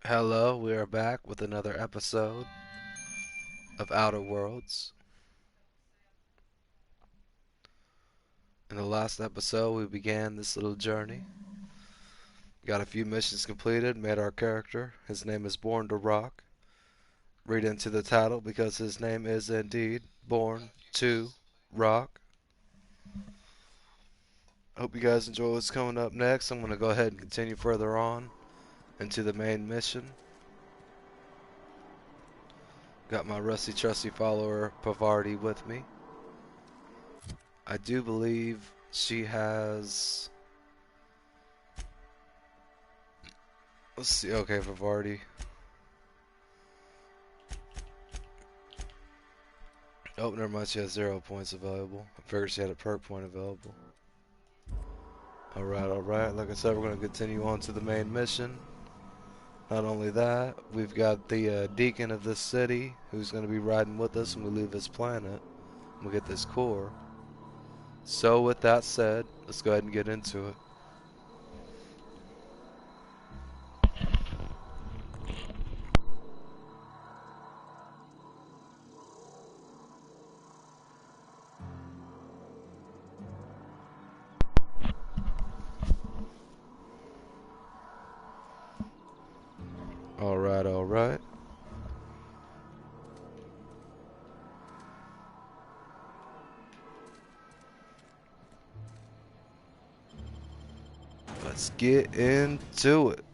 Hello, we are back with another episode of Outer Worlds. In the last episode, we began this little journey. Got a few missions completed, made our character. His name is Born2Rock. Read into the title because his name is indeed Born to Rock. Hope you guys enjoy what's coming up next. I'm going to go ahead and continue further on into the main mission. Got my rusty trusty follower Pavardi with me. I do believe she has. Let's see. Okay, Pavardi. Oh, never mind. She has 0 points available. I figured she had a perk point available. Alright, alright. Like I said, we're going to continue on to the main mission. Not only that, we've got the deacon of this city who's going to be riding with us when we leave this planet. We'll get this core. So, with that said, let's go ahead and get into it. Alright, alright. Let's get into it.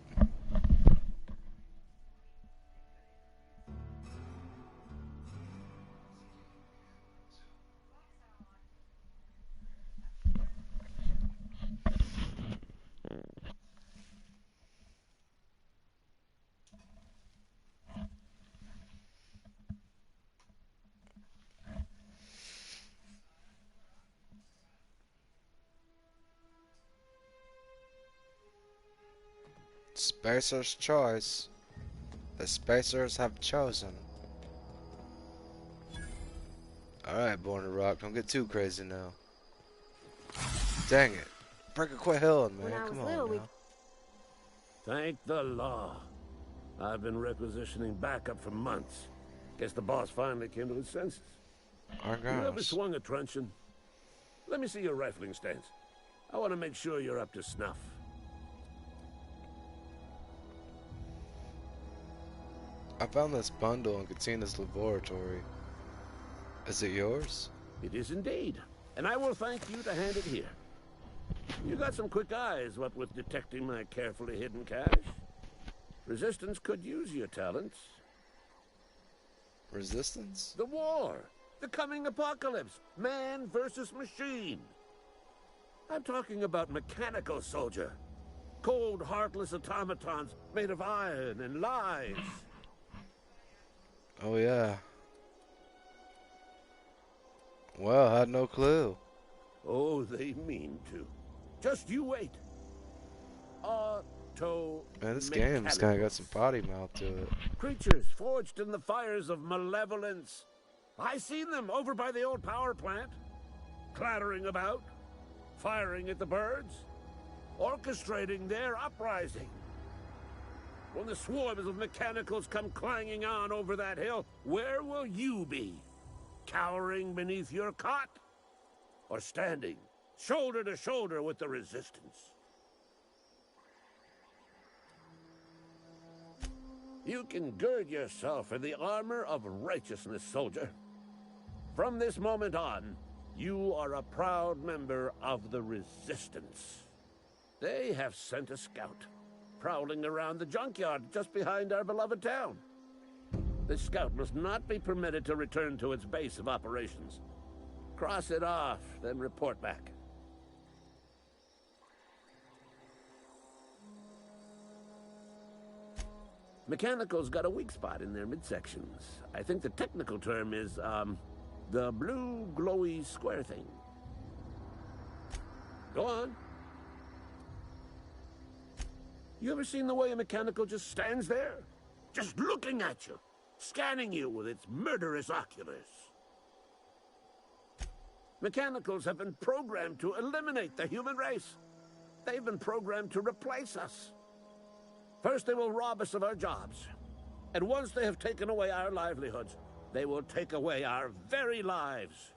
Spacer's choice. The Spacers have chosen. Alright, Born2Rock, don't get too crazy now. Dang it. Breaker, quit hilling, When man. I was Come little, on we now. Thank the law. I've been requisitioning backup for months. Guess the boss finally came to his senses. Our You ever gosh. swung a truncheon? Let me see your rifling stance. I want to make sure you're up to snuff. I found this bundle in Katina's laboratory. Is it yours? It is indeed. And I will thank you to hand it here. You got some quick eyes, what with detecting my carefully hidden cache. Resistance could use your talents. Resistance? The war. The coming apocalypse. Man versus machine. I'm talking about mechanical soldier. Cold, heartless automatons made of iron and lies. Oh, yeah. Well, I had no clue. Oh, they mean to. Just you wait. Man, this game's kind of got some potty mouth to it. Creatures forged in the fires of malevolence. I seen them over by the old power plant. Clattering about. Firing at the birds. Orchestrating their uprising. When the swarms of mechanicals come clanging on over that hill, where will you be? Cowering beneath your cot? Or standing, shoulder to shoulder with the resistance? You can gird yourself in the armor of righteousness, soldier. From this moment on, you are a proud member of the Resistance. They have sent a scout, prowling around the junkyard just behind our beloved town. This scout must not be permitted to return to its base of operations. Cross it off, then report back. Mechanicals got a weak spot in their midsections. I think the technical term is, the blue glowy square thing. Go on. You ever seen the way a mechanical just stands there? Just looking at you, scanning you with its murderous oculars. Mechanicals have been programmed to eliminate the human race. They've been programmed to replace us. First they will rob us of our jobs. And once they have taken away our livelihoods, they will take away our very lives.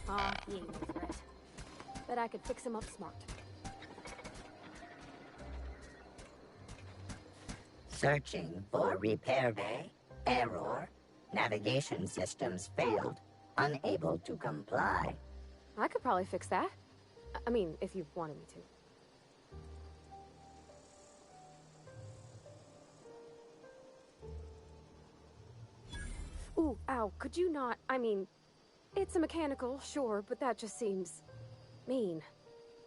Aw, he ain't no threat. Bet I could fix him up smart. Searching for repair bay. Error. Navigation systems failed. Unable to comply. I could probably fix that. I mean, if you wanted me to. Ooh, ow, could you not? I mean, it's a mechanical, sure, but that just seems mean.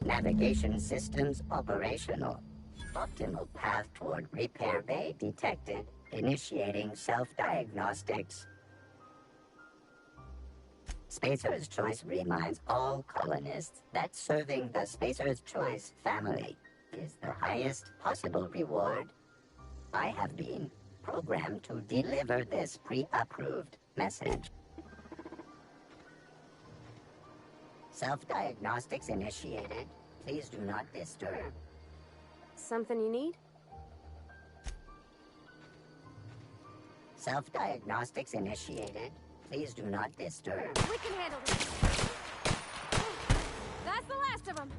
Navigation systems operational. Optimal path toward repair bay detected. Initiating self-diagnostics. Spacer's Choice reminds all colonists that serving the Spacer's Choice family is the highest possible reward. I have been programmed to deliver this pre-approved message. Self-diagnostics initiated. Please do not disturb. Something you need? Self-diagnostics initiated. Please do not disturb. We can handle this. That's the last of them.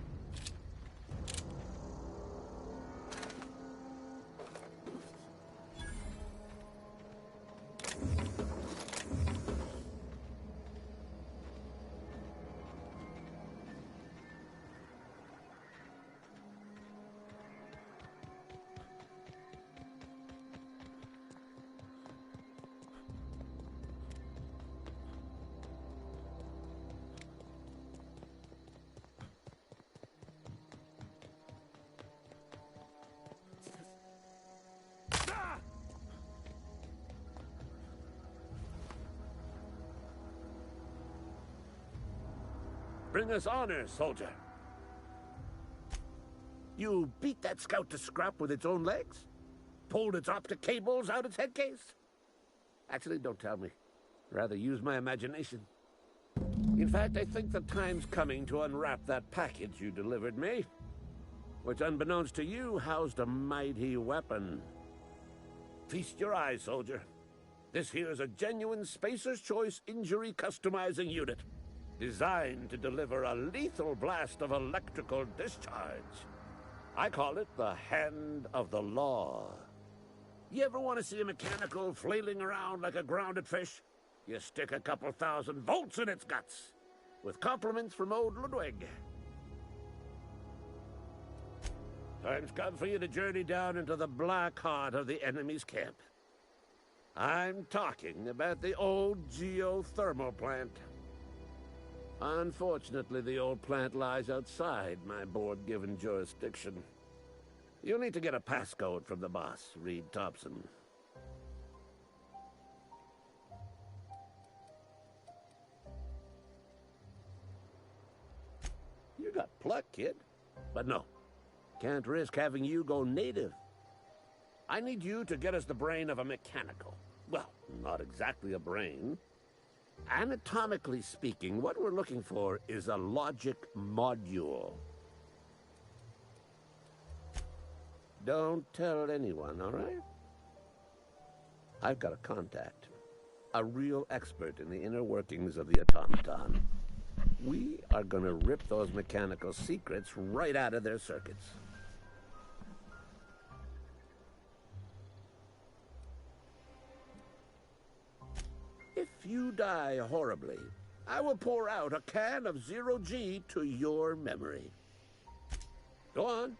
Bring us honor, soldier. You beat that scout to scrap with its own legs? Pulled its optic cables out its head case? Actually, don't tell me. Rather use my imagination. In fact, I think the time's coming to unwrap that package you delivered me, which, unbeknownst to you, housed a mighty weapon. Feast your eyes, soldier. This here's a genuine Spacer's Choice injury customizing unit, designed to deliver a lethal blast of electrical discharge. I call it the Hand of the Law. You ever want to see a mechanical flailing around like a grounded fish? You stick a couple thousand volts in its guts. With compliments from old Ludwig. Time's come for you to journey down into the black heart of the enemy's camp. I'm talking about the old geothermal plant. Unfortunately, the old plant lies outside my board-given jurisdiction. You'll need to get a passcode from the boss, Reed Thompson. got pluck, kid. But no, can't risk having you go native. I need you to get us the brain of a mechanical. Well, not exactly a brain. Anatomically speaking, what we're looking for is a logic module. Don't tell anyone, all right? I've got a contact. A real expert in the inner workings of the automaton. We are gonna rip those mechanical secrets right out of their circuits. If you die horribly, I will pour out a can of 0G to your memory. Go on.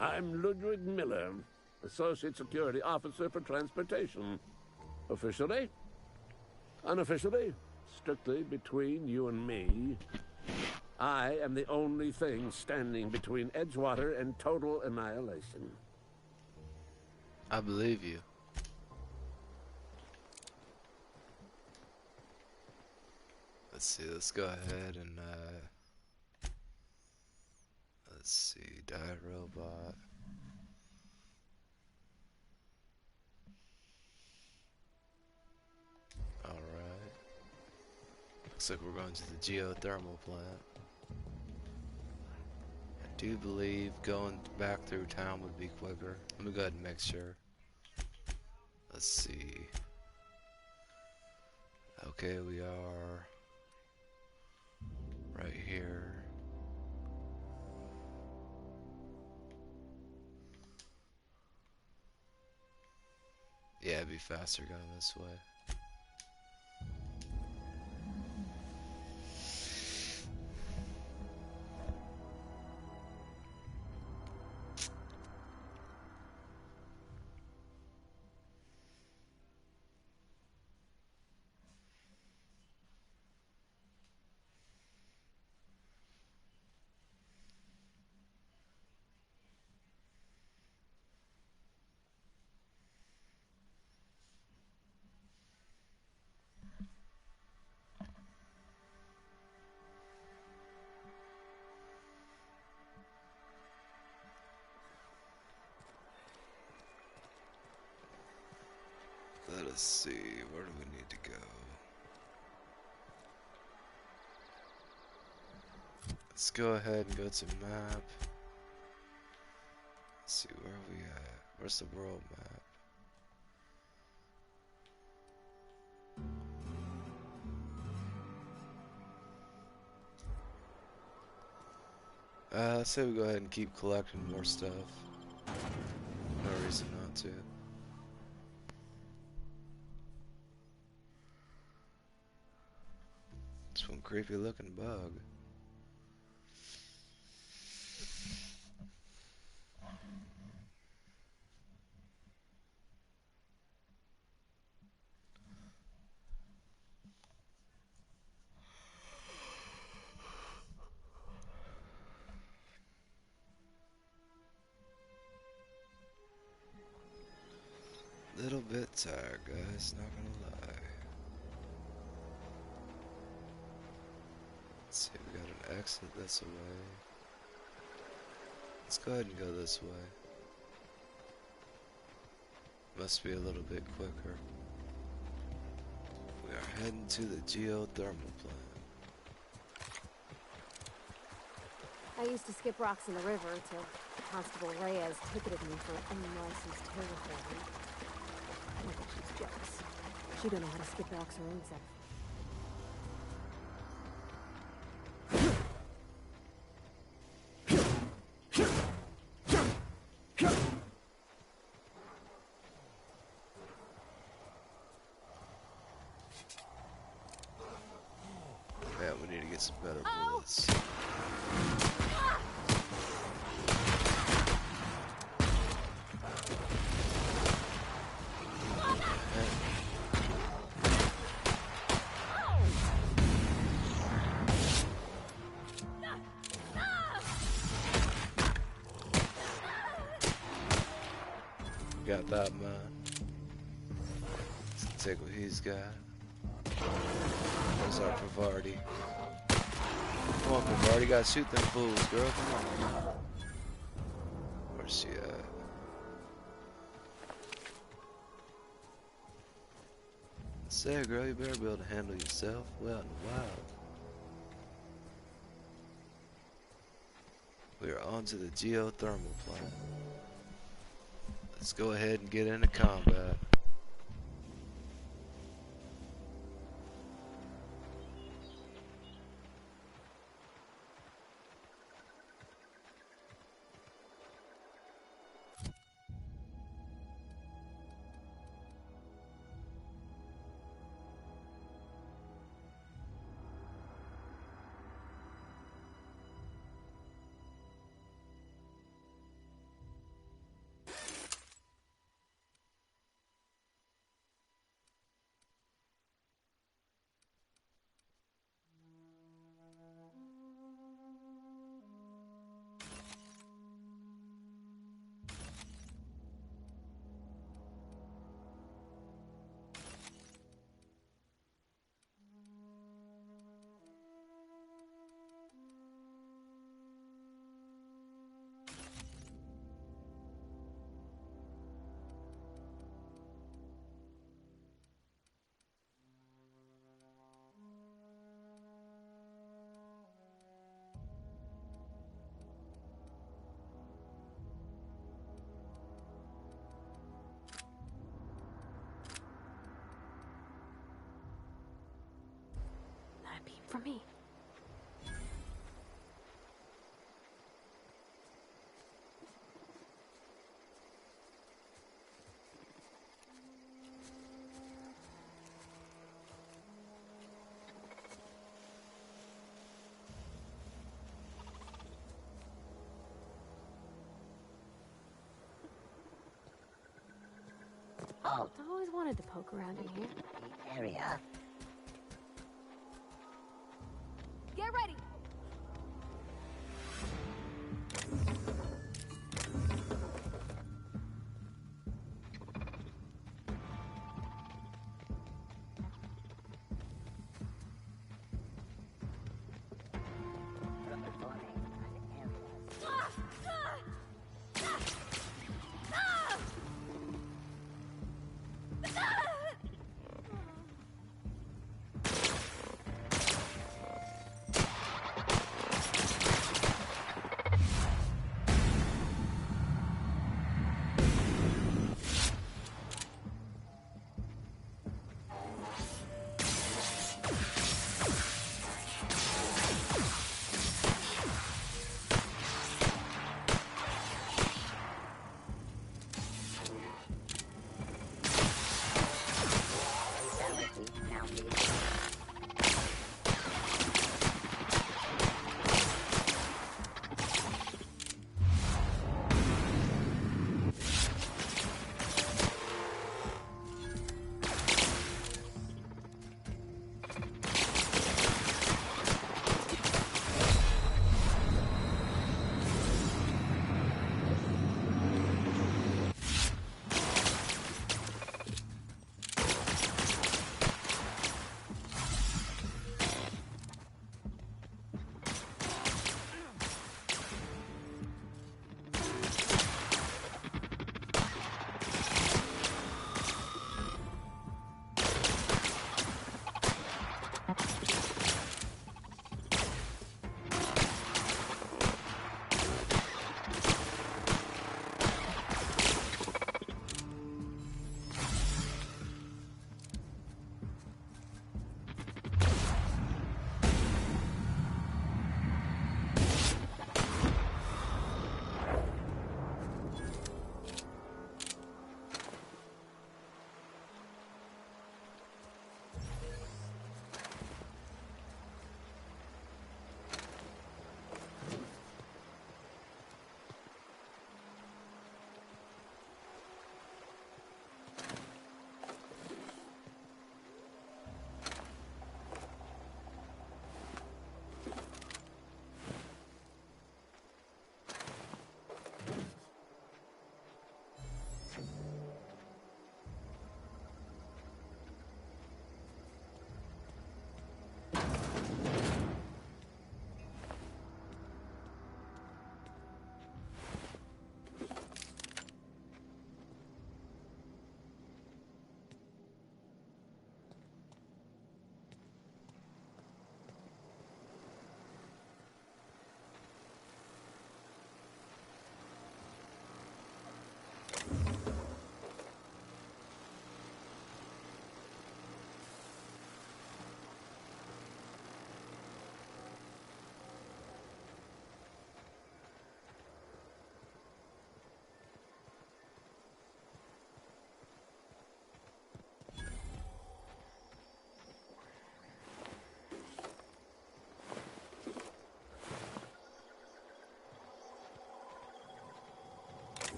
I'm Ludwig Miller, Associate Security Officer for Transportation. Officially, unofficially, strictly between you and me, I am the only thing standing between Edgewater and total annihilation. I believe you. Let's see, let's go ahead and, let's see, die robot. Alright. Looks like we're going to the geothermal plant. I do believe going back through town would be quicker. Let me go ahead and make sure. Let's see. Okay, we are right here. Yeah, it'd be faster going this way. Let us see, where do we need to go? Let's go ahead and go to map. Let's see, where are we at? Where's the world map? Let's say we go ahead and keep collecting more stuff. No reason not to. It's one creepy looking bug. Little bit tired, guys, not gonna lie. Let's see, we got an exit this way. Let's go ahead and go this way. Must be a little bit quicker. We are heading to the geothermal plant. I used to skip rocks in the river till Constable Reyes ticketed me for unlicensed terraforming. I think she's jealous. She don't know how to skip rocks her own self. Man, we need to get some better bullets. Got that man. Let's take what he's got. There's our Pavardi. Come on, Picard, you gotta shoot them fools, girl. Come on, man. Where's she at? Say, girl, you better be able to handle yourself. Well in the wild. We are on to the geothermal plant. Let's go ahead and get into combat. That beam for me. Oh, I always wanted to poke around in here. the area. Get ready!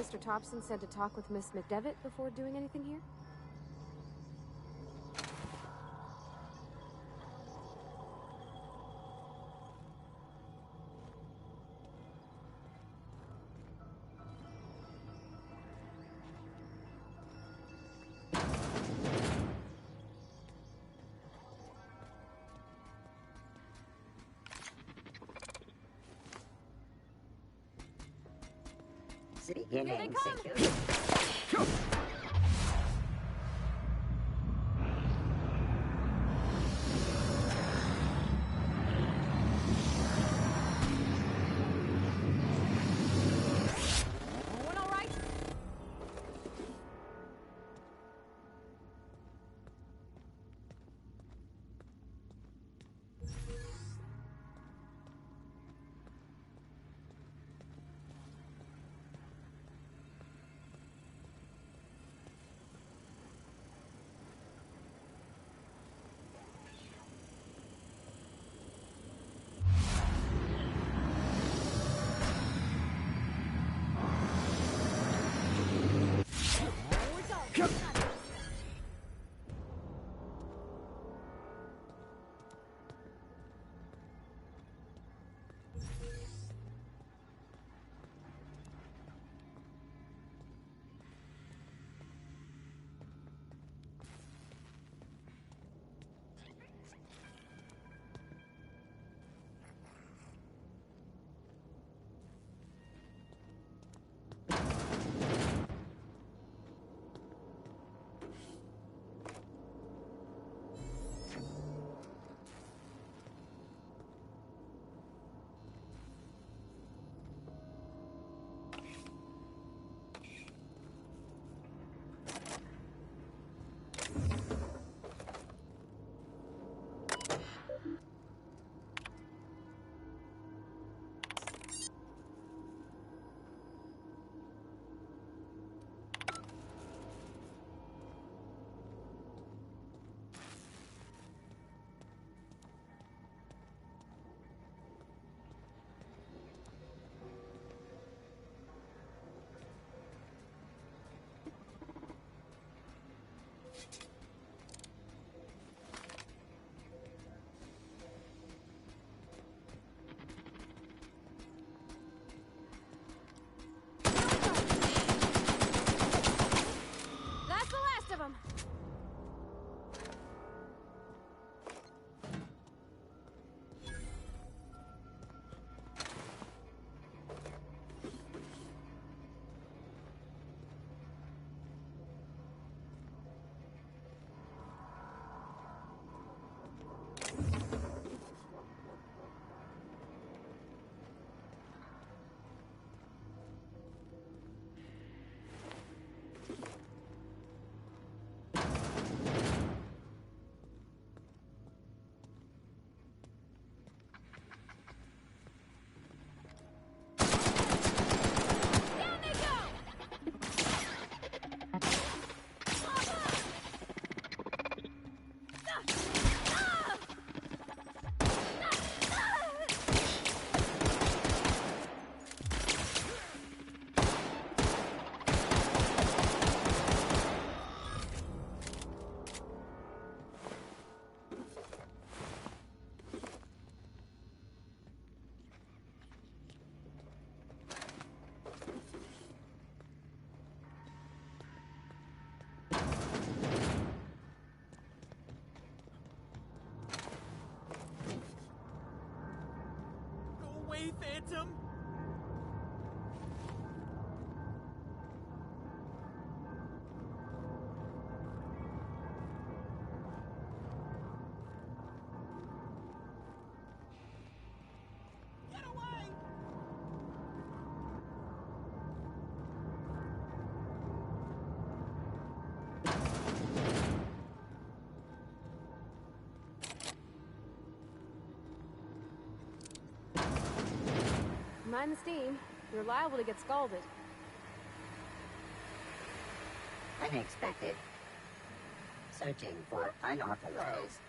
Mr. Thompson said to talk with Miss McDevitt before doing anything here? Beginning security. Everyone all right? That's the last of them. Away, Phantom! Get away! Mind the steam. You're liable to get scalded. Unexpected. Searching for unauthorized.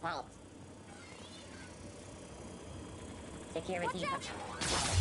Vault. Security. Watch out!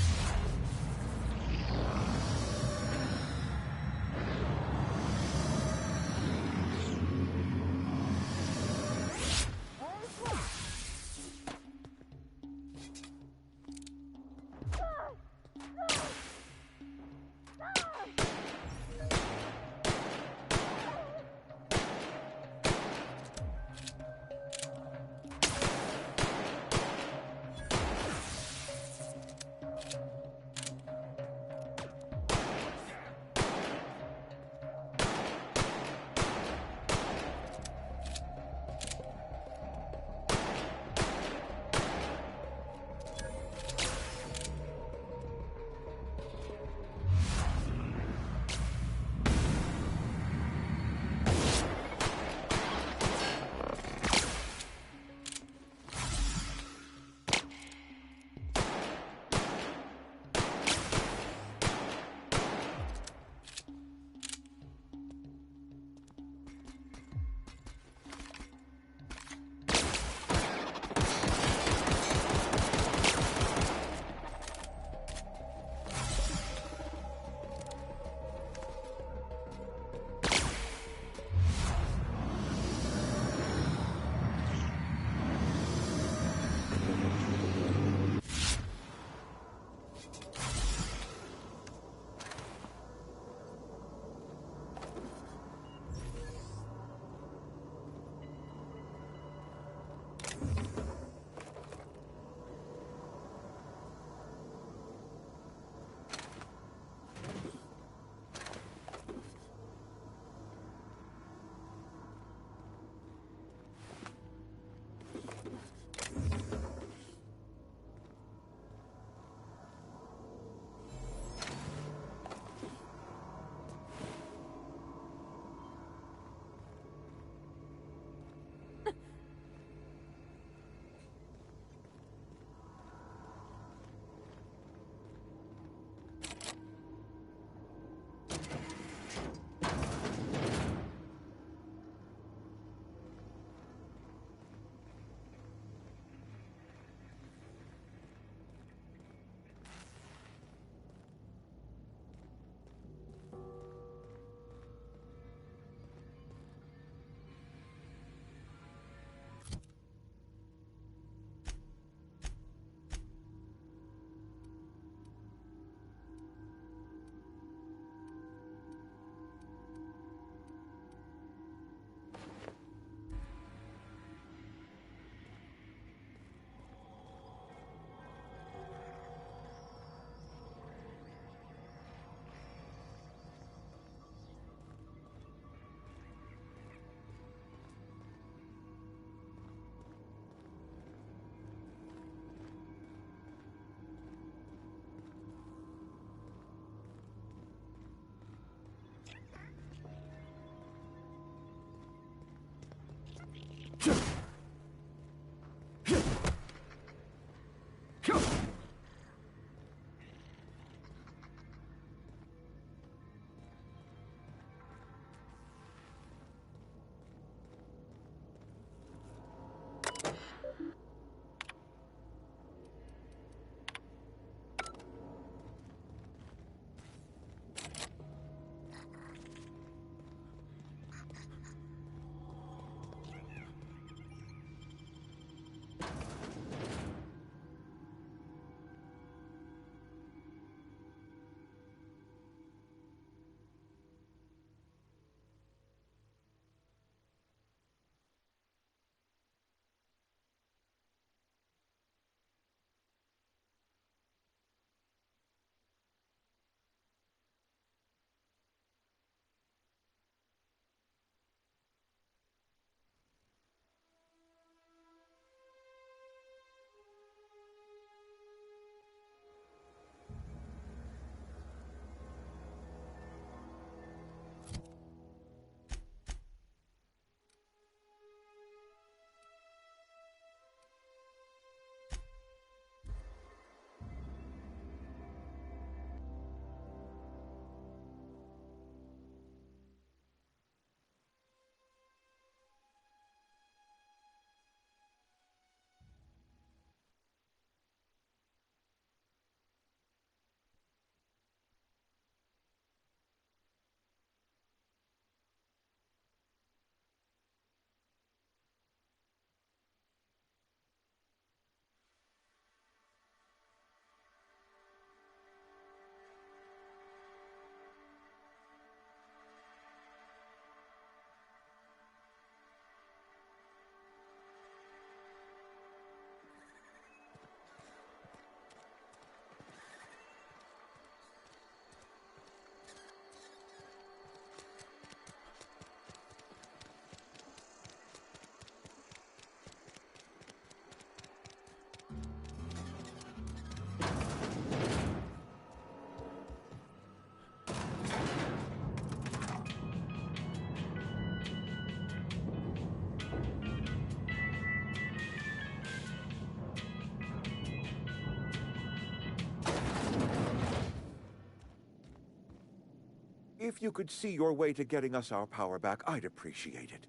If you could see your way to getting us our power back, I'd appreciate it.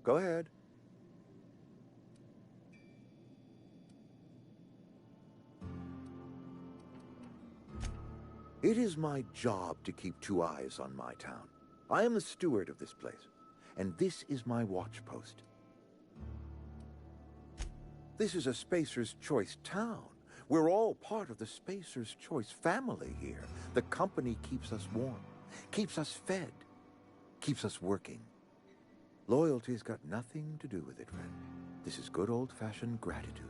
Go ahead. It is my job to keep two eyes on my town. I am the steward of this place, and this is my watch post. This is a Spacer's Choice town. We're all part of the Spacer's Choice family here. The company keeps us warm, keeps us fed, keeps us working. Loyalty's got nothing to do with it, friend. This is good old-fashioned gratitude.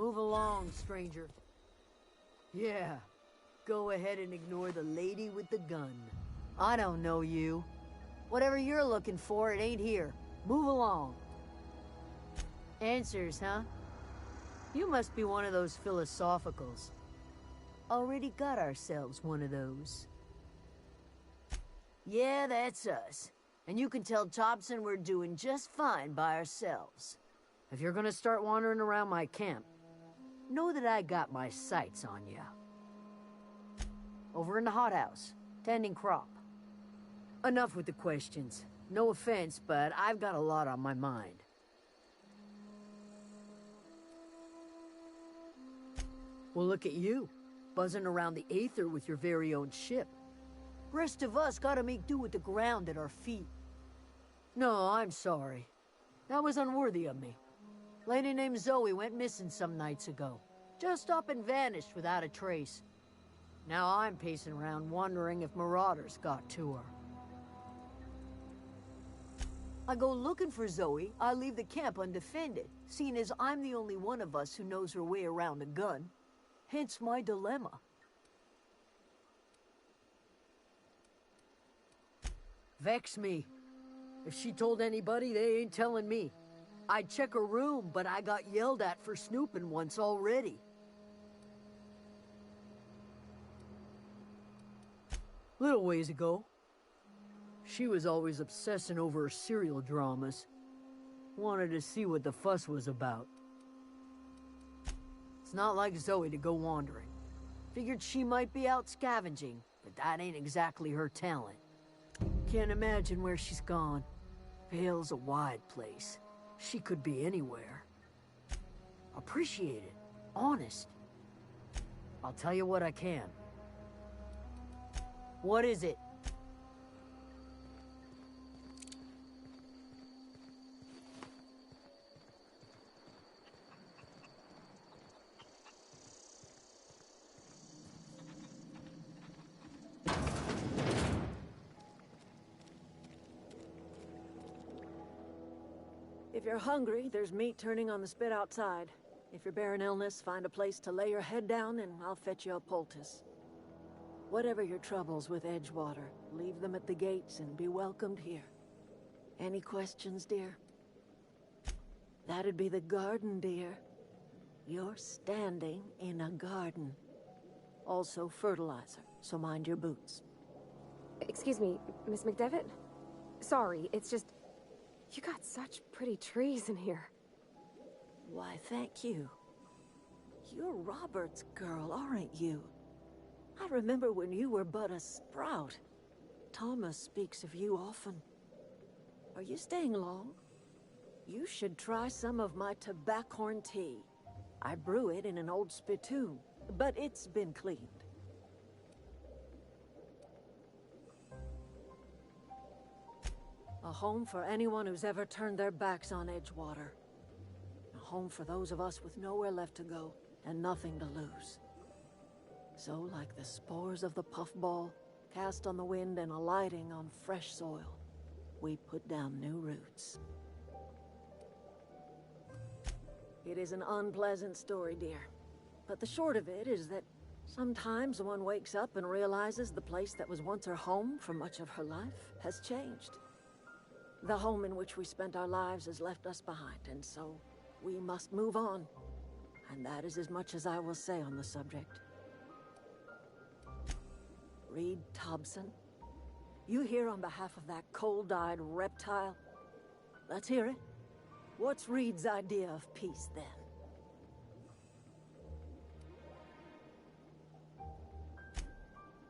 Move along, stranger. Yeah, go ahead and ignore the lady with the gun. I don't know you. Whatever you're looking for, it ain't here. Move along. Answers, huh? You must be one of those philosophicals. Already got ourselves one of those. Yeah, that's us. And you can tell Thompson we're doing just fine by ourselves. If you're gonna start wandering around my camp, know that I got my sights on you. Over in the hothouse, tending crop. Enough with the questions. No offense, but I've got a lot on my mind. Well, look at you, buzzing around the aether with your very own ship. Rest of us gotta make do with the ground at our feet. No, I'm sorry. That was unworthy of me. Lady named Zoe went missing some nights ago. Just up and vanished without a trace. Now I'm pacing around wondering if marauders got to her. I go looking for Zoe, I leave the camp undefended, seeing as I'm the only one of us who knows her way around a gun. Hence my dilemma. Vex me. If she told anybody, they ain't telling me. I'd check her room, but I got yelled at for snooping once already. Little ways ago, she was always obsessing over her serial dramas. Wanted to see what the fuss was about. It's not like Zoe to go wandering. Figured she might be out scavenging, but that ain't exactly her talent. Can't imagine where she's gone. Vale's a wide place. She could be anywhere. Appreciate it. Honest. I'll tell you what I can. What is it? If you're hungry, there's meat turning on the spit outside. If you're bearing illness, find a place to lay your head down and I'll fetch you a poultice. Whatever your troubles with Edgewater, leave them at the gates and be welcomed here. Any questions, dear? That'd be the garden, dear. You're standing in a garden. Also fertilizer, so mind your boots. Excuse me, Miss McDevitt? Sorry, it's just... You got such pretty trees in here. Why, thank you. You're Robert's girl, aren't you? I remember when you were but a sprout. Thomas speaks of you often. Are you staying long? You should try some of my tobaccorn tea. I brew it in an old spittoon, but it's been cleaned. A home for anyone who's ever turned their backs on Edgewater. A home for those of us with nowhere left to go and nothing to lose. So, like the spores of the puffball, cast on the wind and alighting on fresh soil, we put down new roots. It is an unpleasant story, dear. But the short of it is that sometimes one wakes up and realizes the place that was once her home for much of her life has changed. The home in which we spent our lives has left us behind, and so we must move on. And that is as much as I will say on the subject. Reed Thompson, you here on behalf of that cold-eyed reptile? Let's hear it. What's Reed's idea of peace, then?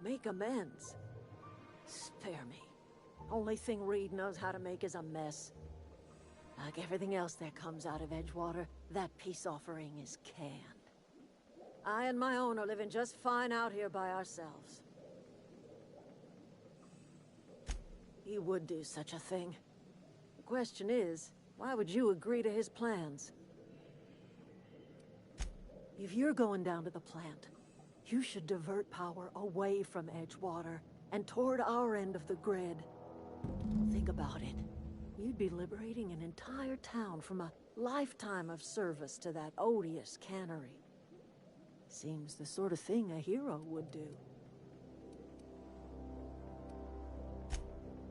Make amends. Spare me. Only thing Reed knows how to make is a mess. Like everything else that comes out of Edgewater, that peace offering is canned. I and my own are living just fine out here by ourselves. He would do such a thing. The question is, why would you agree to his plans? If you're going down to the plant, you should divert power away from Edgewater and toward our end of the grid. Think about it. You'd be liberating an entire town from a Lifetime of service to that odious cannery. Seems the sort of thing a hero would do.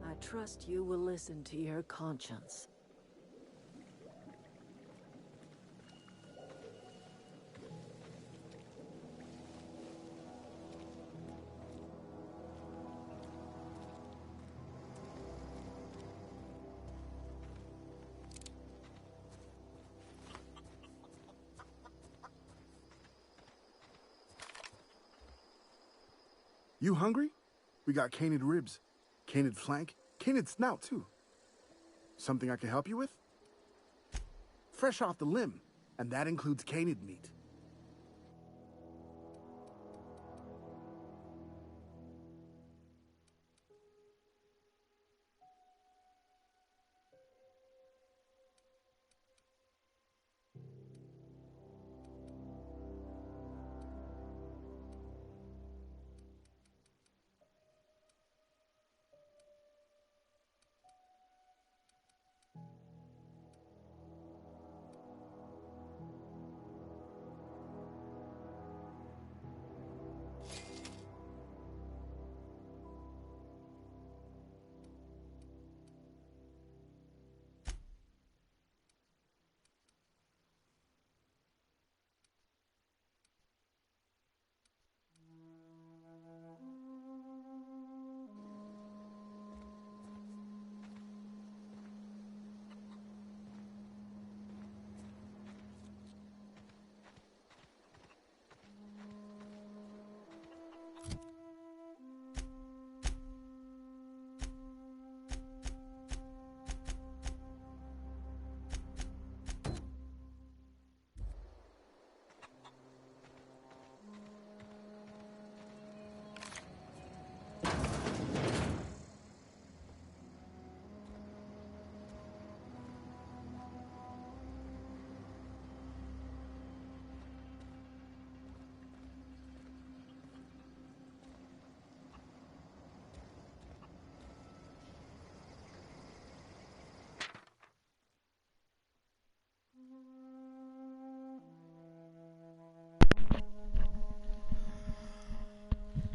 I trust you will listen to your conscience. You hungry? We got canid ribs, canid flank, canid snout, too. Something I can help you with? Fresh off the limb, and that includes canid meat.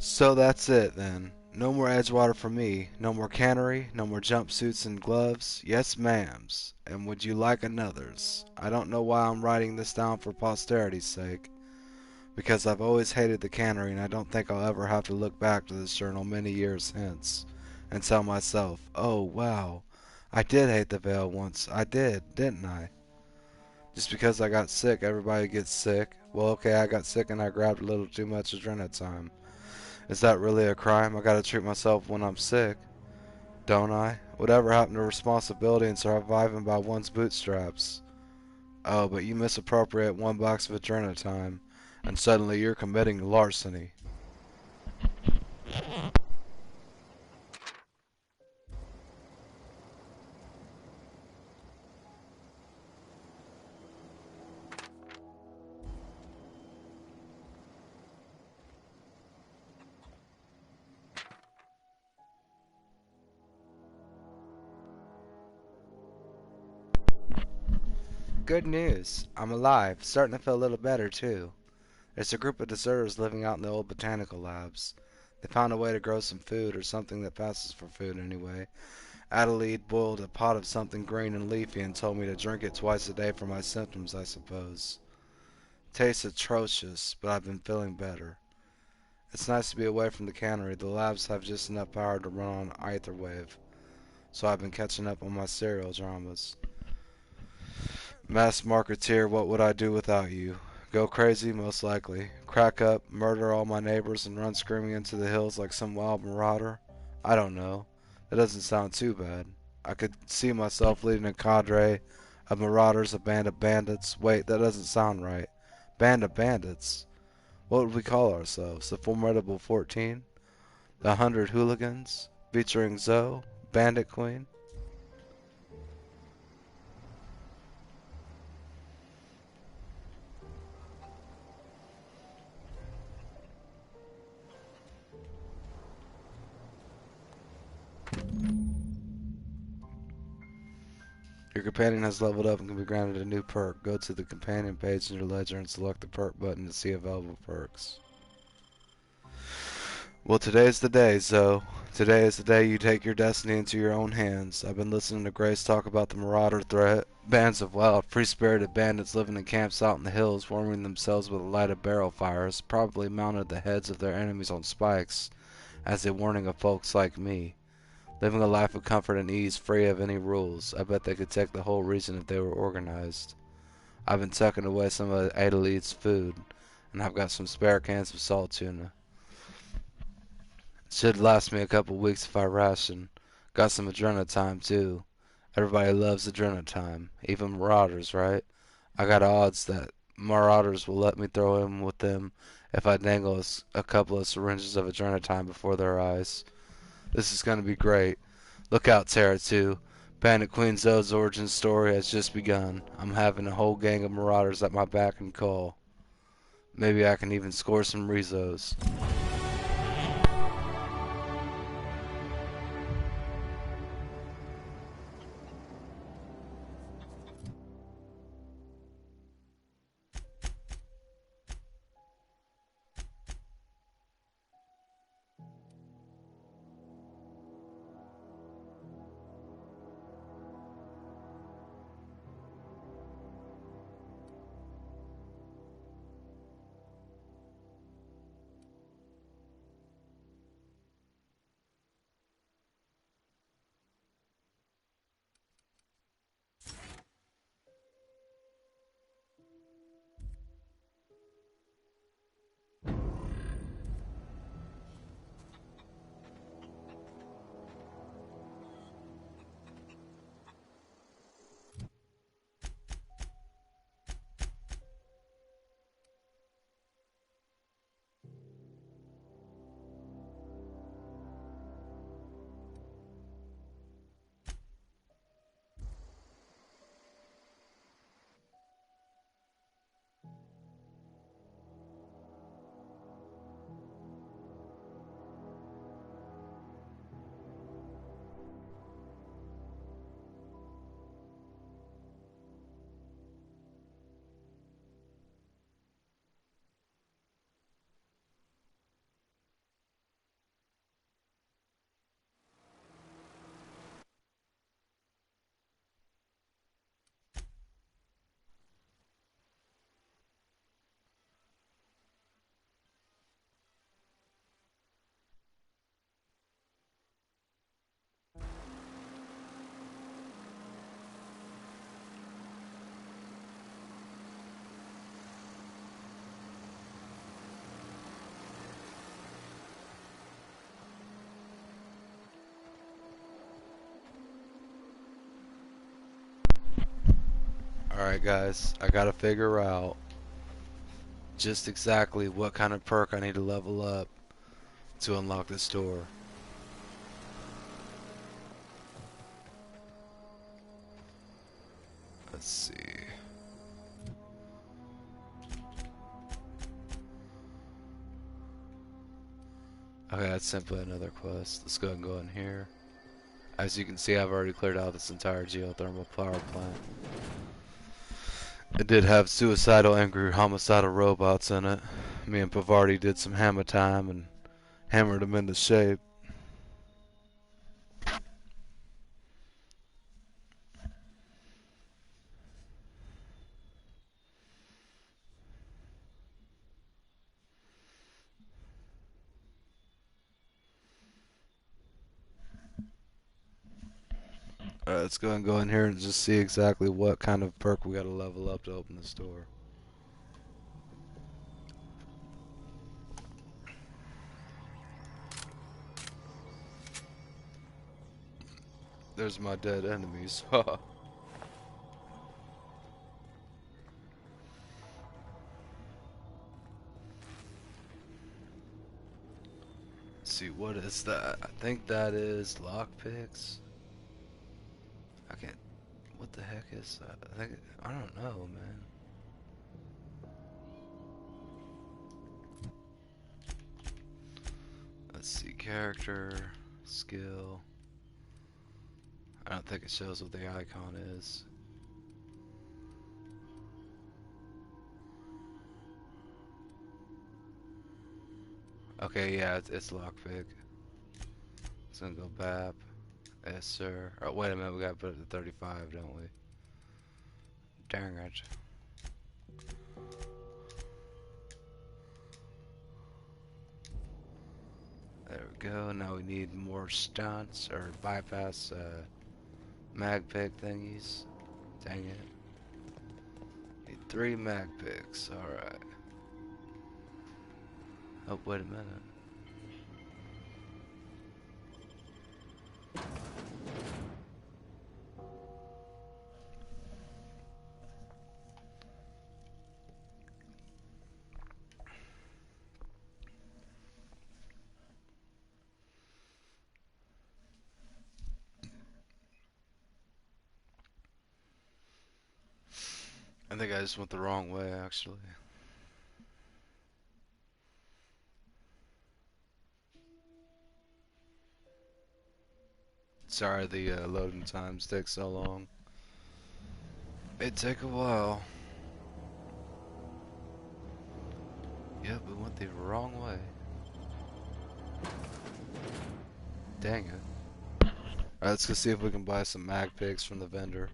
So that's it then. No more Edgewater for me. No more cannery. No more jumpsuits and gloves. Yes, ma'ams. And would you like another's? I don't know why I'm writing this down for posterity's sake. Because I've always hated the cannery, and I don't think I'll ever have to look back to this journal many years hence and tell myself, oh wow, I did hate the Vale once. I did, didn't I? Just because I got sick, everybody gets sick. Well, okay, I got sick and I grabbed a little too much adrenochrome. Is that really a crime? I gotta treat myself when I'm sick, don't I? Whatever happened to responsibility and surviving by one's bootstraps? Oh, but you misappropriate one box of adrenochrome, and suddenly you're committing larceny. Good news. I'm alive, starting to feel a little better too. There's a group of deserters living out in the old botanical labs. They found a way to grow some food, or something that passes for food anyway. Adelaide boiled a pot of something green and leafy and told me to drink it twice a day for my symptoms, I suppose. Tastes atrocious, but I've been feeling better. It's nice to be away from the cannery. The labs have just enough power to run on ether wave, so I've been catching up on my serial dramas. Mass marketeer, what would I do without you? Go crazy, most likely. Crack up, murder all my neighbors, and run screaming into the hills like some wild marauder? I don't know. That doesn't sound too bad. I could see myself leading a cadre of marauders, a band of bandits. Wait, that doesn't sound right. Band of bandits? What would we call ourselves? The Formidable 14? The 100 Hooligans? Featuring Zoe? Bandit Queen? Your companion has leveled up and can be granted a new perk. Go to the companion page in your ledger and select the perk button to see available perks. Well, today's the day, Zoe. Today is the day you take your destiny into your own hands. I've been listening to Grace talk about the Marauder threat. Bands of wild, free-spirited bandits living in camps out in the hills, warming themselves with a light of barrel fires, probably mounted the heads of their enemies on spikes as a warning of folks like me. Living a life of comfort and ease, free of any rules. I bet they could take the whole region if they were organized. I've been tucking away some of Adeline's food, and I've got some spare cans of salt tuna. Should last me a couple weeks if I ration. Got some adrenochrome too. Everybody loves adrenochrome, even marauders, right? I got odds that marauders will let me throw in with them if I dangle a couple of syringes of adrenochrome before their eyes. This is gonna be great. Look out, Terra 2. Bandit Queen Zoe's origin story has just begun. I'm having a whole gang of marauders at my back and call. Maybe I can even score some rezos. Alright guys, I gotta figure out just exactly what kind of perk I need to level up to unlock this door. Let's see. Okay, that's simply another quest. Let's go ahead and go in here. As you can see, I've already cleared out this entire geothermal power plant. It did have suicidal, angry, homicidal robots in it. Me and Pavardi did some hammer time and hammered them into shape. Alright, let's go and go in here and just see exactly what kind of perk we gotta level up to open this door. There's my dead enemies. Let's see, what is that? I think that is lockpicks. I can't. What the heck is that? I don't know, man. Let's see, character, skill. think it shows what the icon is. Okay, yeah, it's lockpick. It's gonna go BAP. Yes, sir. Oh, wait a minute, we gotta put it to 35, don't we? Dang it. There we go. Now we need more stunts or bypass mag pick thingies. Dang it. Need 3 mag picks. Alright. Oh, wait a minute. I think I just went the wrong way, actually. Sorry the loading times take so long. It take a while. Yep, we went the wrong way. Dang it. Alright, let's go see if we can buy some mag picks from the vendor.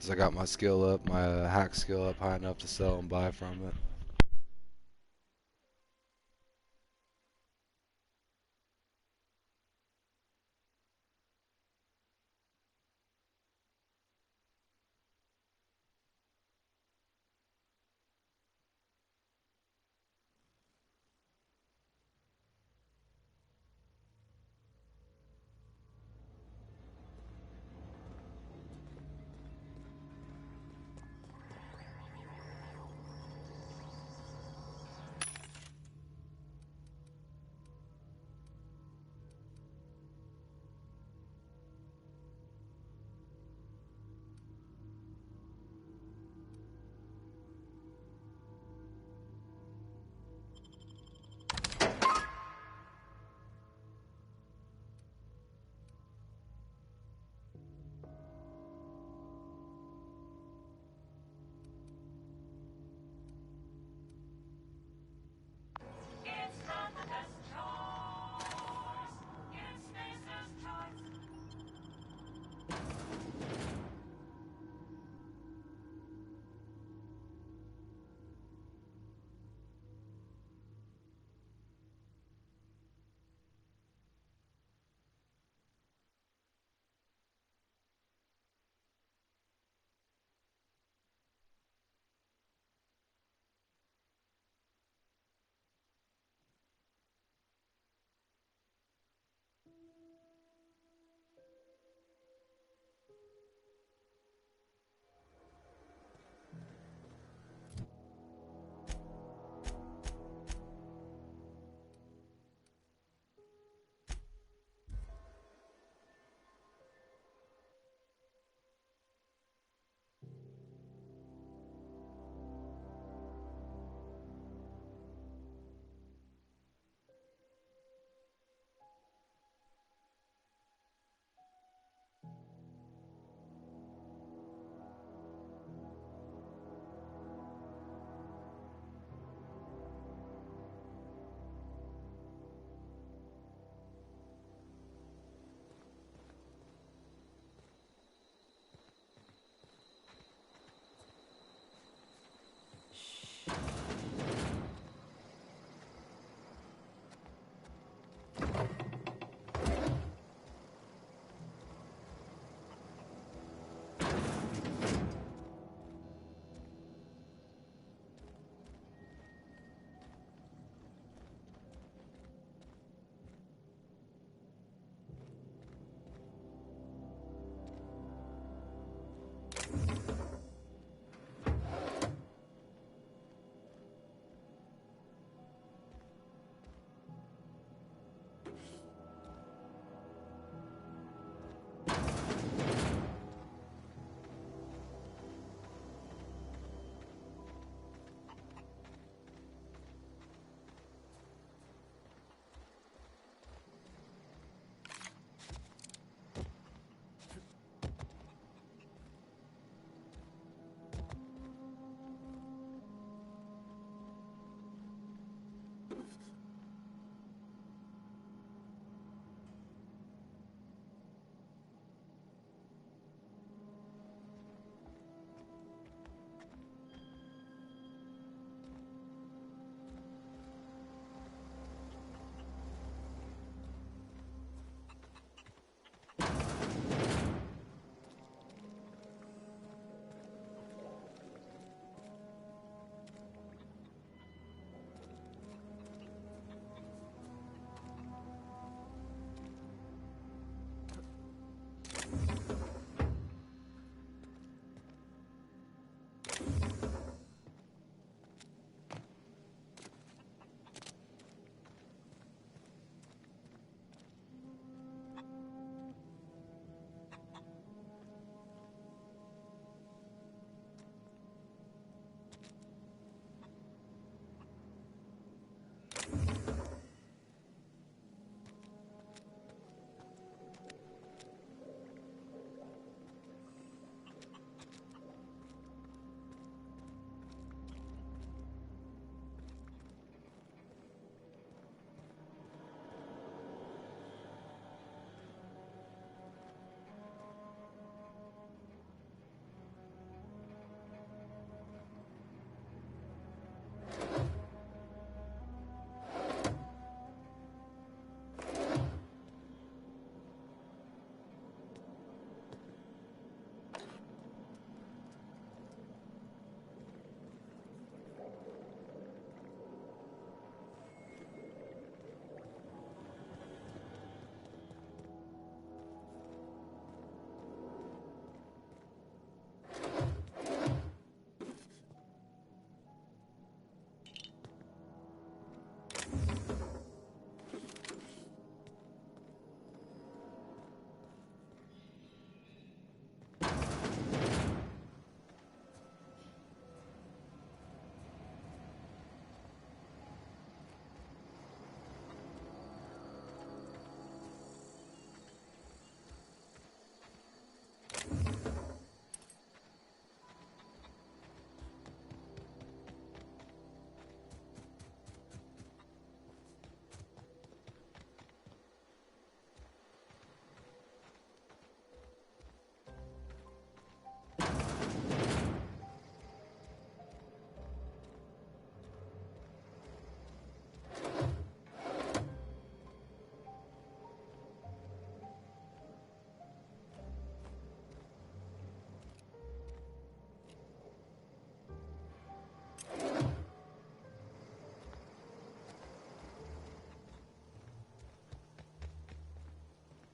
Cause I got my skill up, my hack skill up high enough to sell and buy from it.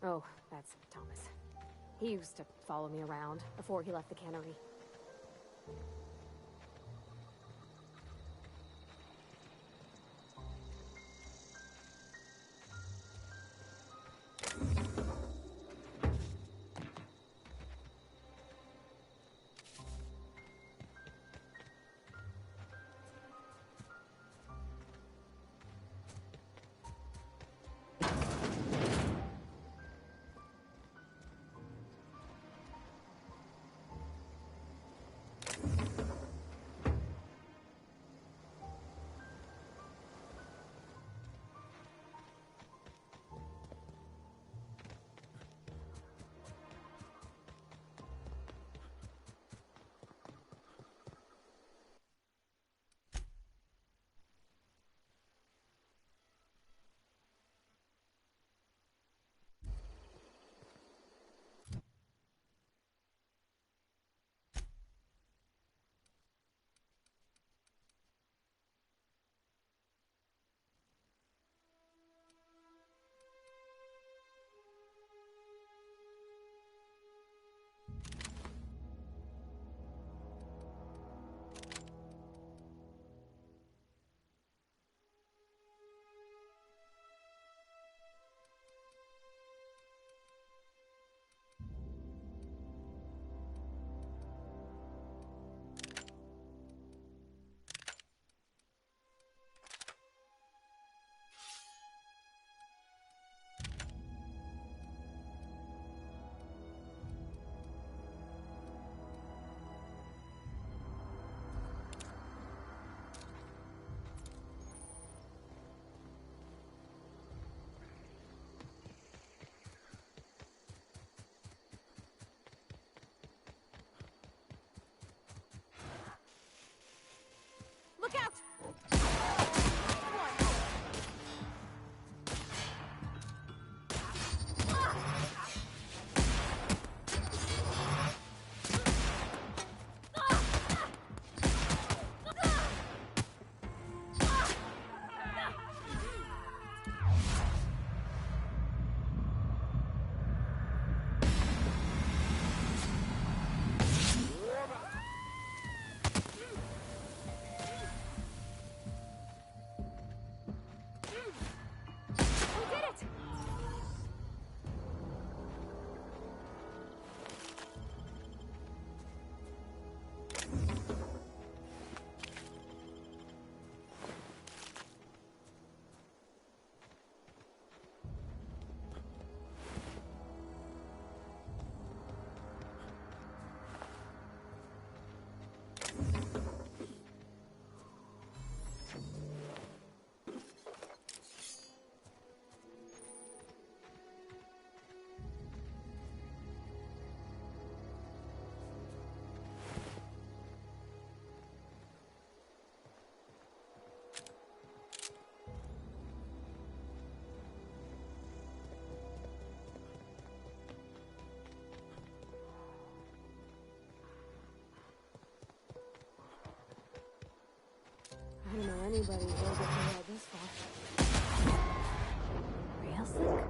Oh, that's Thomas. He used to follow me around before he left the cannery. Look out! I don't know anybody who will get me out this far. Real slick.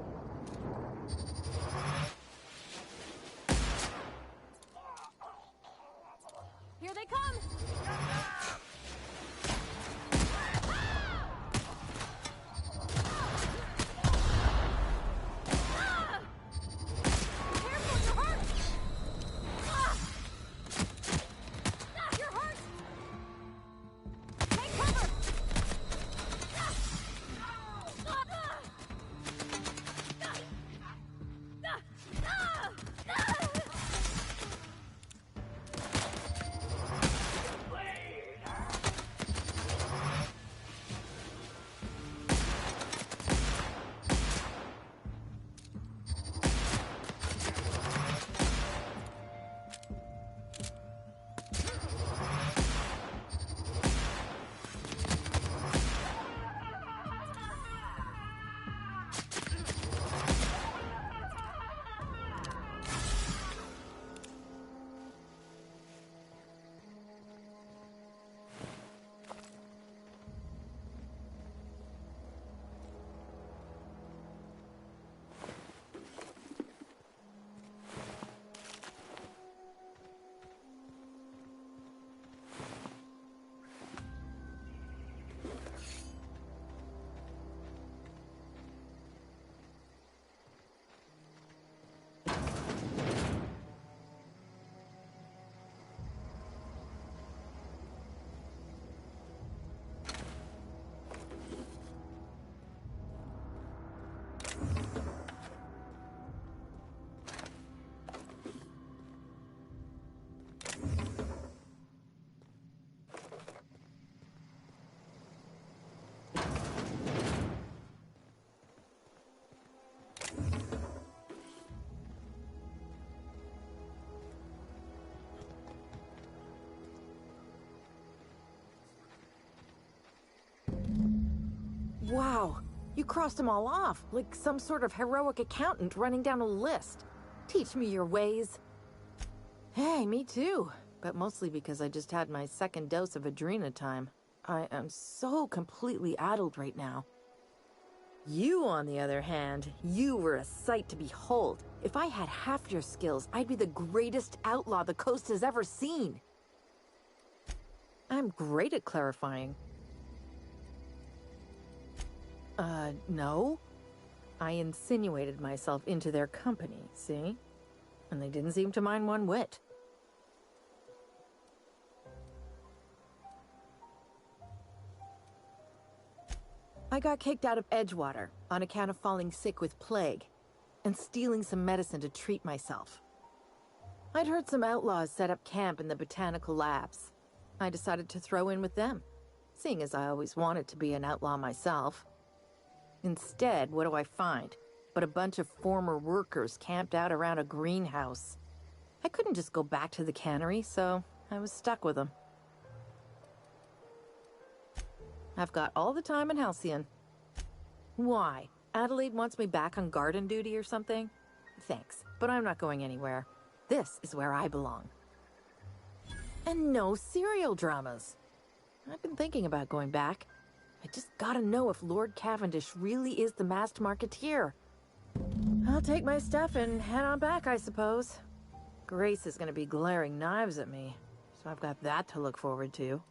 Here they come! You crossed them all off, like some sort of heroic accountant running down a list. Teach me your ways. Hey, me too. But mostly because I just had my second dose of adrenatime. I am so completely addled right now. You, on the other hand, you were a sight to behold. If I had half your skills, I'd be the greatest outlaw the coast has ever seen. I'm great at clarifying. No. I insinuated myself into their company, see? And they didn't seem to mind one whit. I got kicked out of Edgewater on account of falling sick with plague and stealing some medicine to treat myself. I'd heard some outlaws set up camp in the botanical labs. I decided to throw in with them, seeing as I always wanted to be an outlaw myself. Instead, what do I find but a bunch of former workers camped out around a greenhouse? I couldn't just go back to the cannery, so I was stuck with them. I've got all the time in Halcyon. Why? Adelaide wants me back on garden duty or something? Thanks, but I'm not going anywhere. This is where I belong. And no serial dramas. I've been thinking about going back. I just gotta know if Lord Cavendish really is the masked marketeer. I'll take my stuff and head on back, I suppose. Grace is gonna be glaring knives at me, so I've got that to look forward to.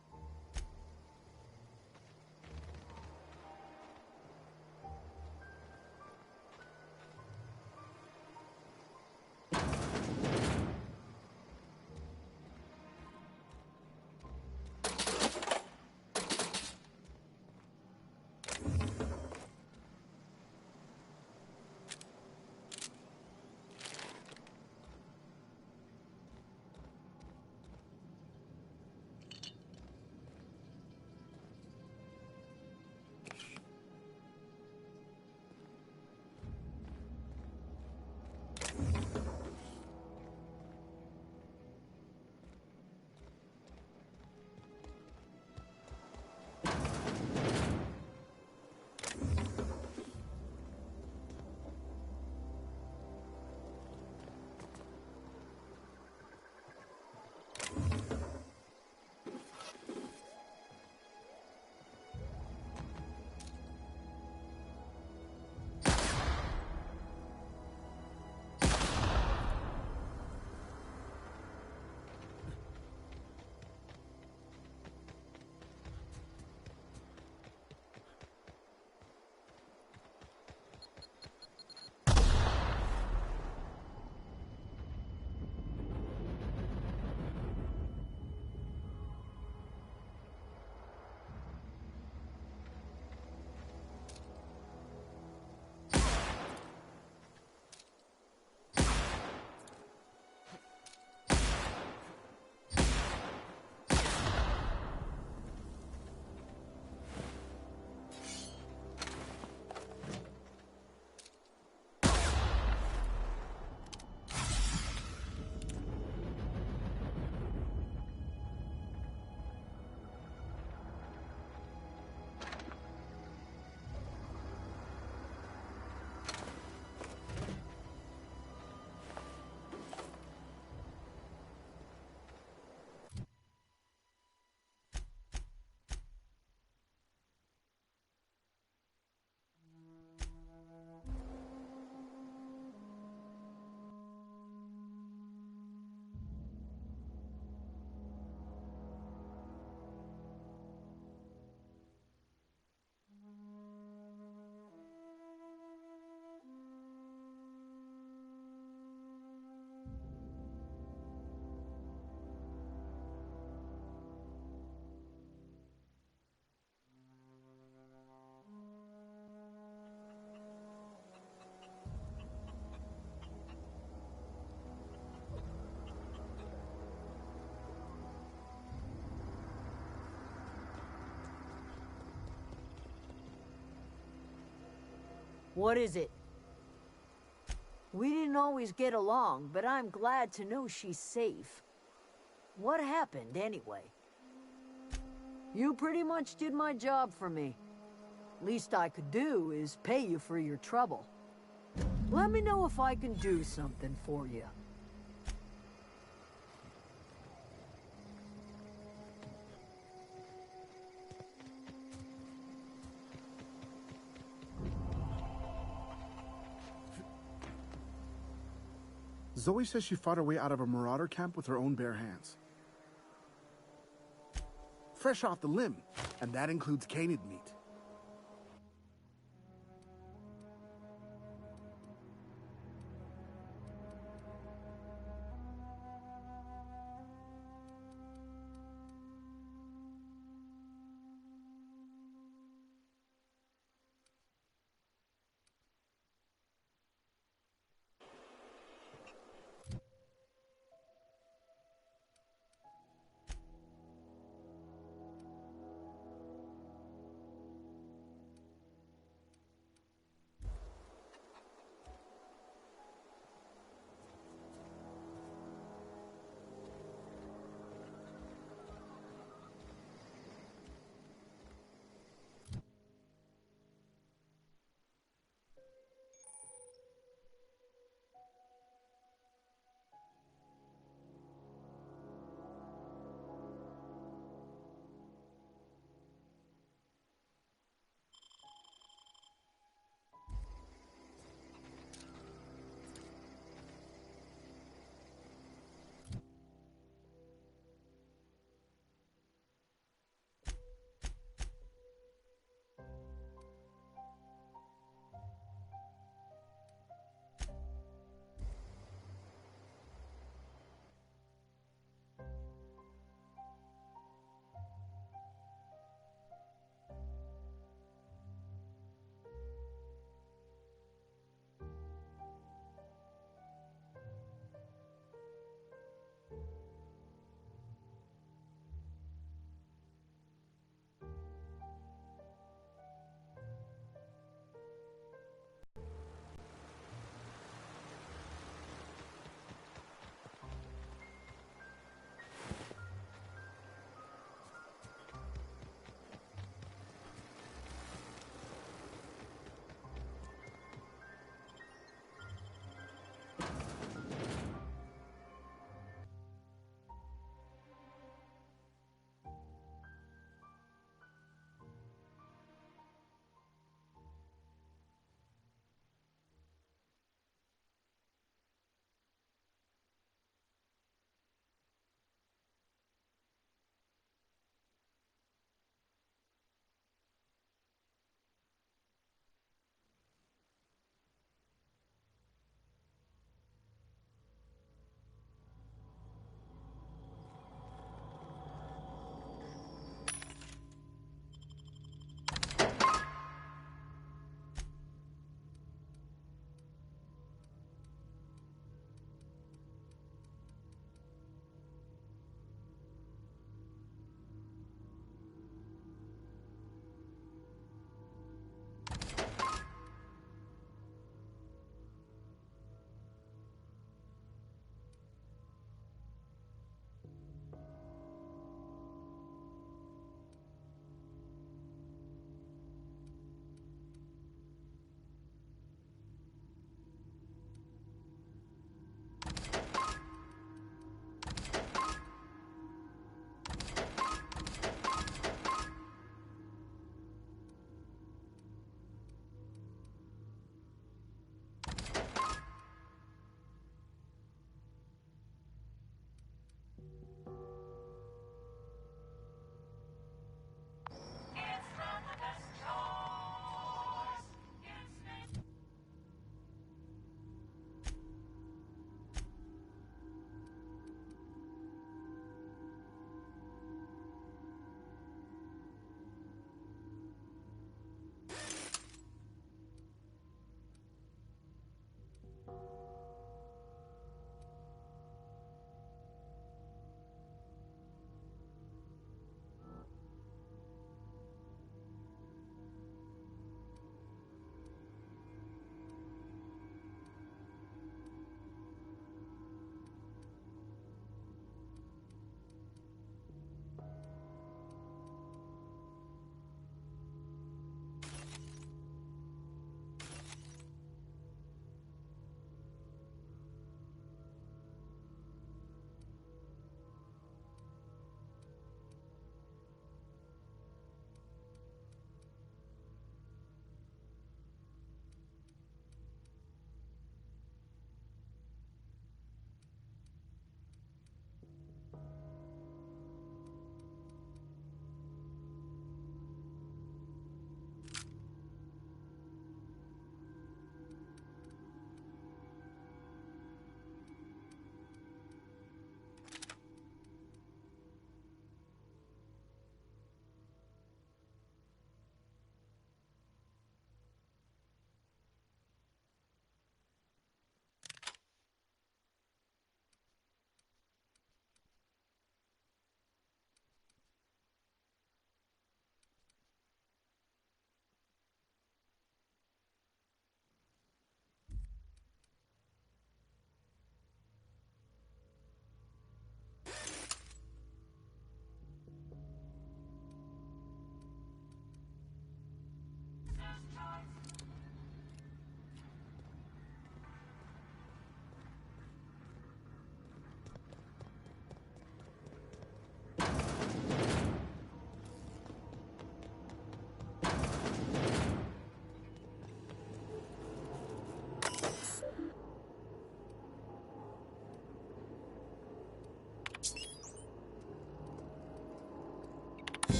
What is it? We didn't always get along, but I'm glad to know she's safe. What happened, anyway? You pretty much did my job for me. Least I could do is pay you for your trouble. Let me know if I can do something for you. Zoe says she fought her way out of a marauder camp with her own bare hands. Fresh off the limb, and that includes canid meat.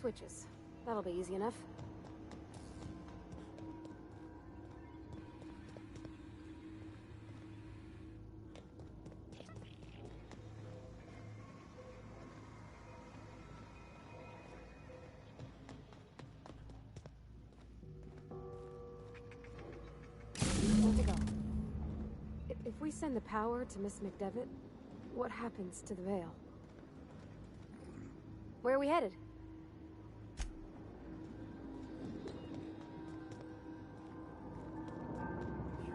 switches. That'll be easy enough. Where to go? If we send the power to Miss McDevitt, what happens to the veil? Where are we headed?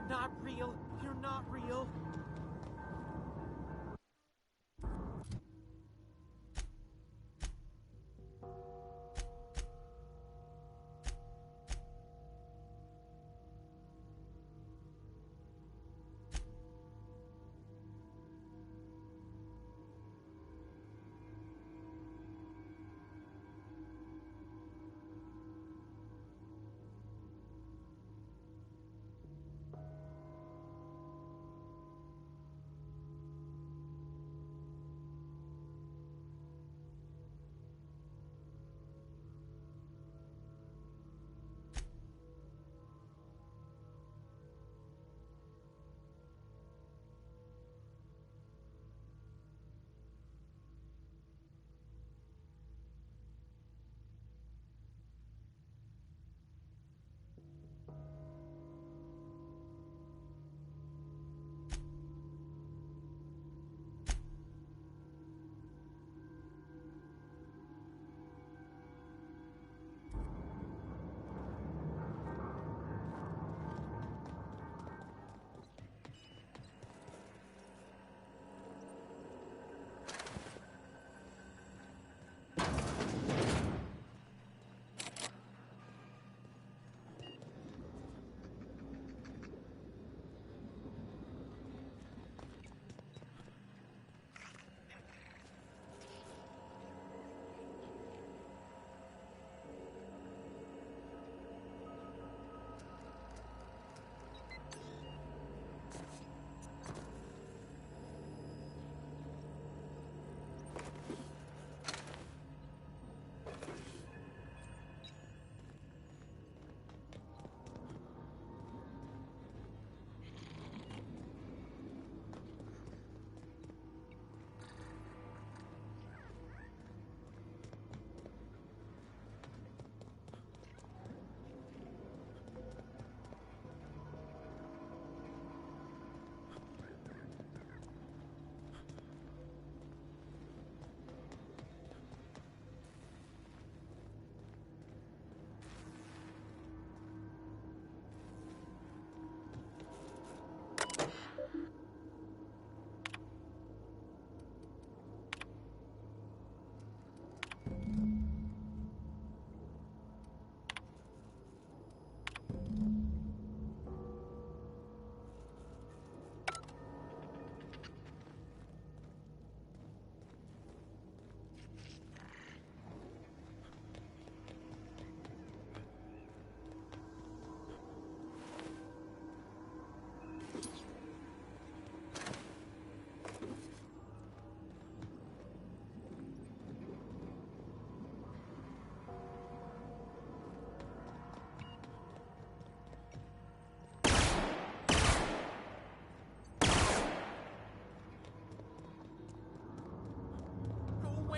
You're not real. You're not real.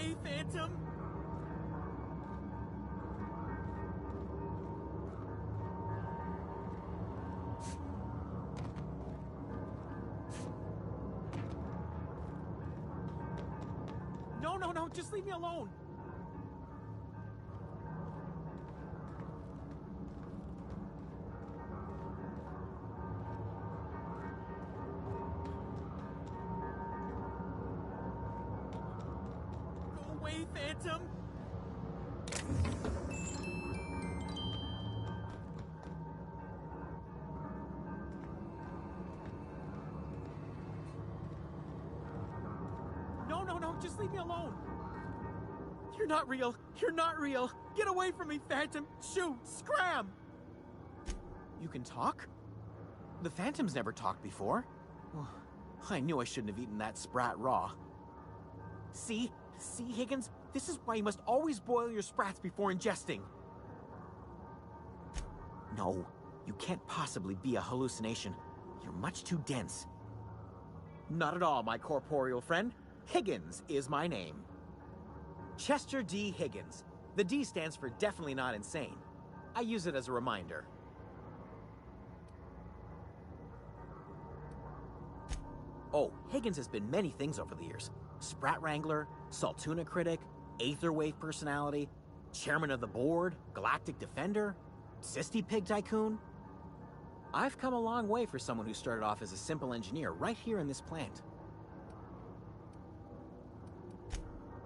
away, Phantom! No, no, no, just leave me alone! Go away, Phantom! No, no, no, just leave me alone! You're not real! You're not real! Get away from me, Phantom! Shoot! Scram! You can talk? The Phantom's never talked before. I knew I shouldn't have eaten that sprat raw. See? See, Higgins? This is why you must always boil your sprats before ingesting. No, you can't possibly be a hallucination. You're much too dense. Not at all, my corporeal friend. Higgins is my name. Chester D. Higgins. The D stands for definitely not insane. I use it as a reminder. Oh, Higgins has been many things over the years. Sprat Wrangler, Saltuna Critic, Aetherwave Personality, Chairman of the Board, Galactic Defender, Sisty Pig Tycoon. I've come a long way for someone who started off as a simple engineer right here in this plant.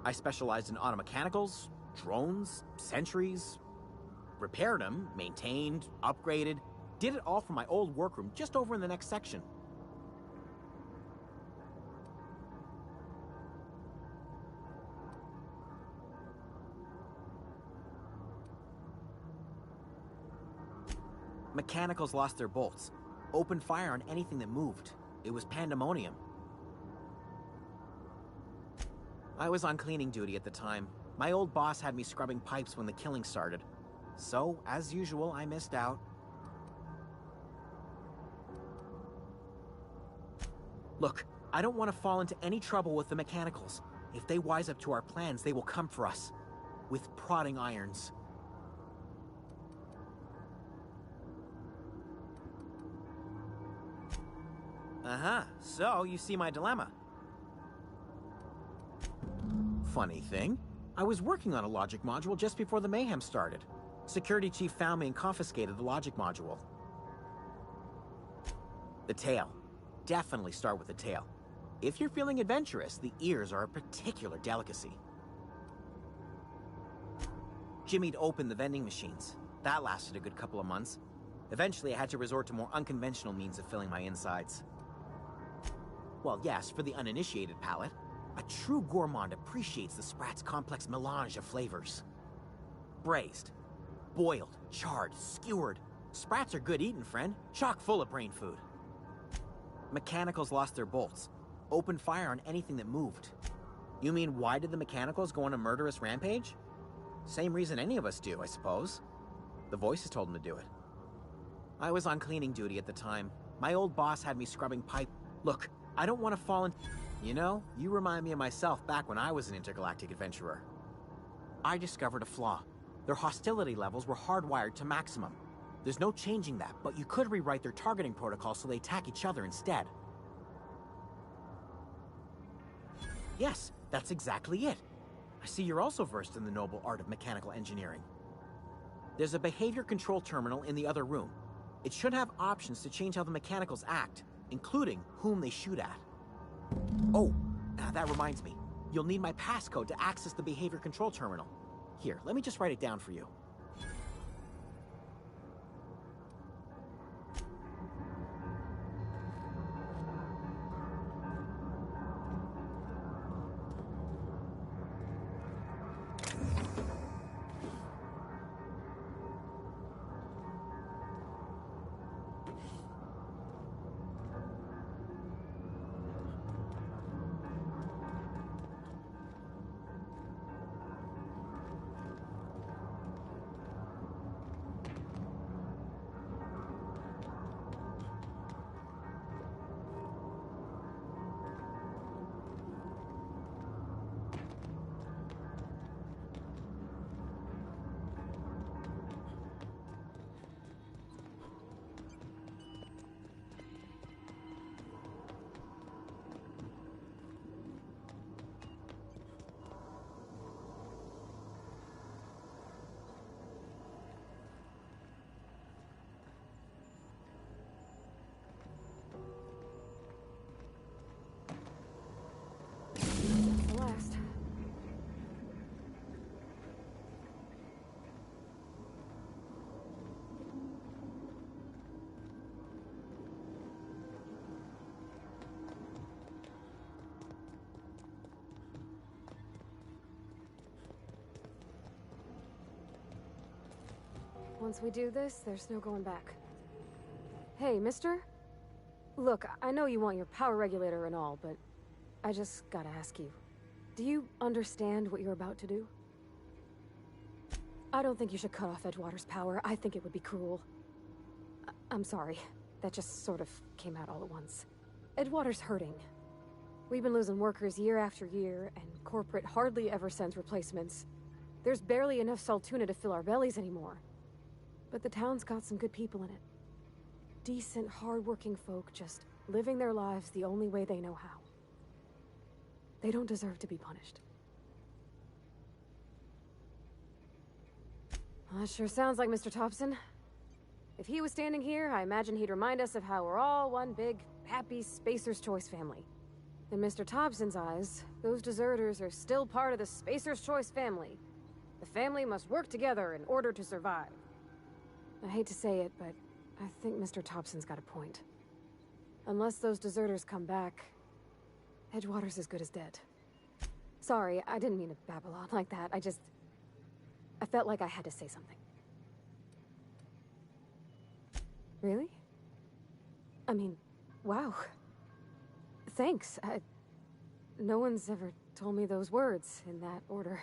I specialized in automechanicals, drones, sentries, repaired them, maintained, upgraded, did it all from my old workroom just over in the next section. Mechanicals lost their bolts. Opened fire on anything that moved. It was pandemonium. I was on cleaning duty at the time. My old boss had me scrubbing pipes when the killing started. So, as usual, I missed out. Look, I don't want to fall into any trouble with the mechanicals. If they wise up to our plans, they will come for us. With prodding irons. Uh-huh. So, you see my dilemma. Funny thing, I was working on a logic module just before the mayhem started. Security chief found me and confiscated the logic module. The tail. Definitely start with the tail. If you're feeling adventurous, the ears are a particular delicacy. Jimmy'd opened the vending machines. That lasted a good couple of months. Eventually, I had to resort to more unconventional means of filling my insides. Well, yes, for the uninitiated palate, a true gourmand appreciates the Sprat's complex melange of flavors. Braised, boiled, charred, skewered. Sprats are good eating, friend. Chock full of brain food. Mechanicals lost their bolts. Opened fire on anything that moved. You mean, why did the mechanicals go on a murderous rampage? Same reason any of us do, I suppose. The voices told them to do it. I was on cleaning duty at the time. My old boss had me scrubbing pipe. Look, I don't want to fall in... You know, you remind me of myself back when I was an intergalactic adventurer. I discovered a flaw. Their hostility levels were hardwired to maximum. There's no changing that, but you could rewrite their targeting protocol so they attack each other instead. Yes, that's exactly it. I see you're also versed in the noble art of mechanical engineering. There's a behavior control terminal in the other room. It should have options to change how the mechanicals act, including whom they shoot at. Oh, that reminds me. You'll need my passcode to access the behavior control terminal. Here, let me just write it down for you. The last. Once we do this, there's no going back. Hey, mister? Look, I know you want your power regulator and all, but I just gotta ask you. Do you understand what you're about to do? I don't think you should cut off Edgewater's power. I think it would be cruel. I'm sorry. That just sort of came out all at once. Edgewater's hurting. We've been losing workers year after year, and corporate hardly ever sends replacements. There's barely enough Saltuna to fill our bellies anymore. But the town's got some good people in it. Decent, hard-working folk just living their lives the only way they know how. They don't deserve to be punished. Well, that sure sounds like Mr. Thompson. If he was standing here, I imagine he'd remind us of how we're all one big, happy Spacer's Choice family. In Mr. Thompson's eyes, those deserters are still part of the Spacer's Choice family. The family must work together in order to survive. I hate to say it, but I think Mr. Thompson's got a point. Unless those deserters come back, Edgewater's as good as dead. Sorry, I didn't mean to babble on like that. I felt like I had to say something. Really? I mean, wow. Thanks. No one's ever told me those words in that order.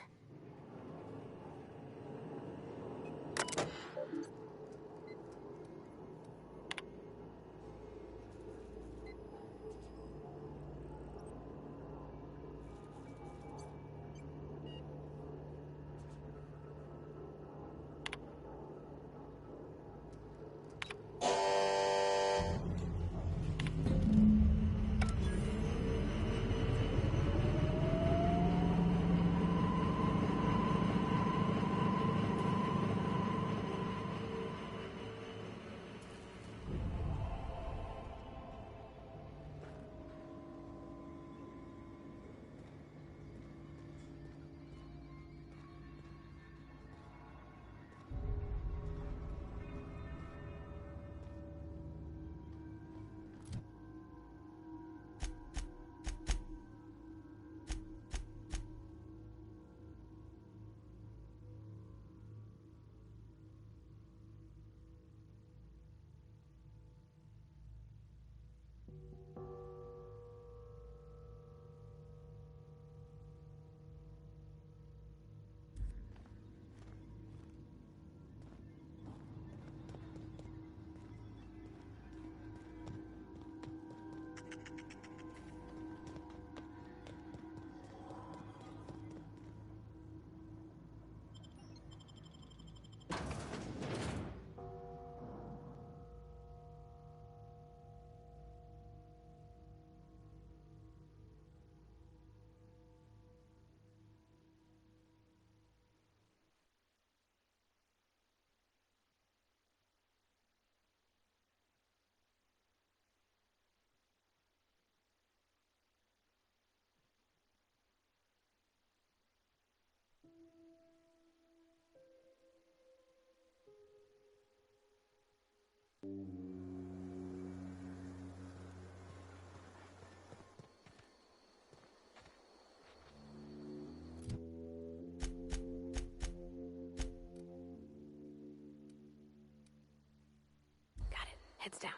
Got it. Heads down.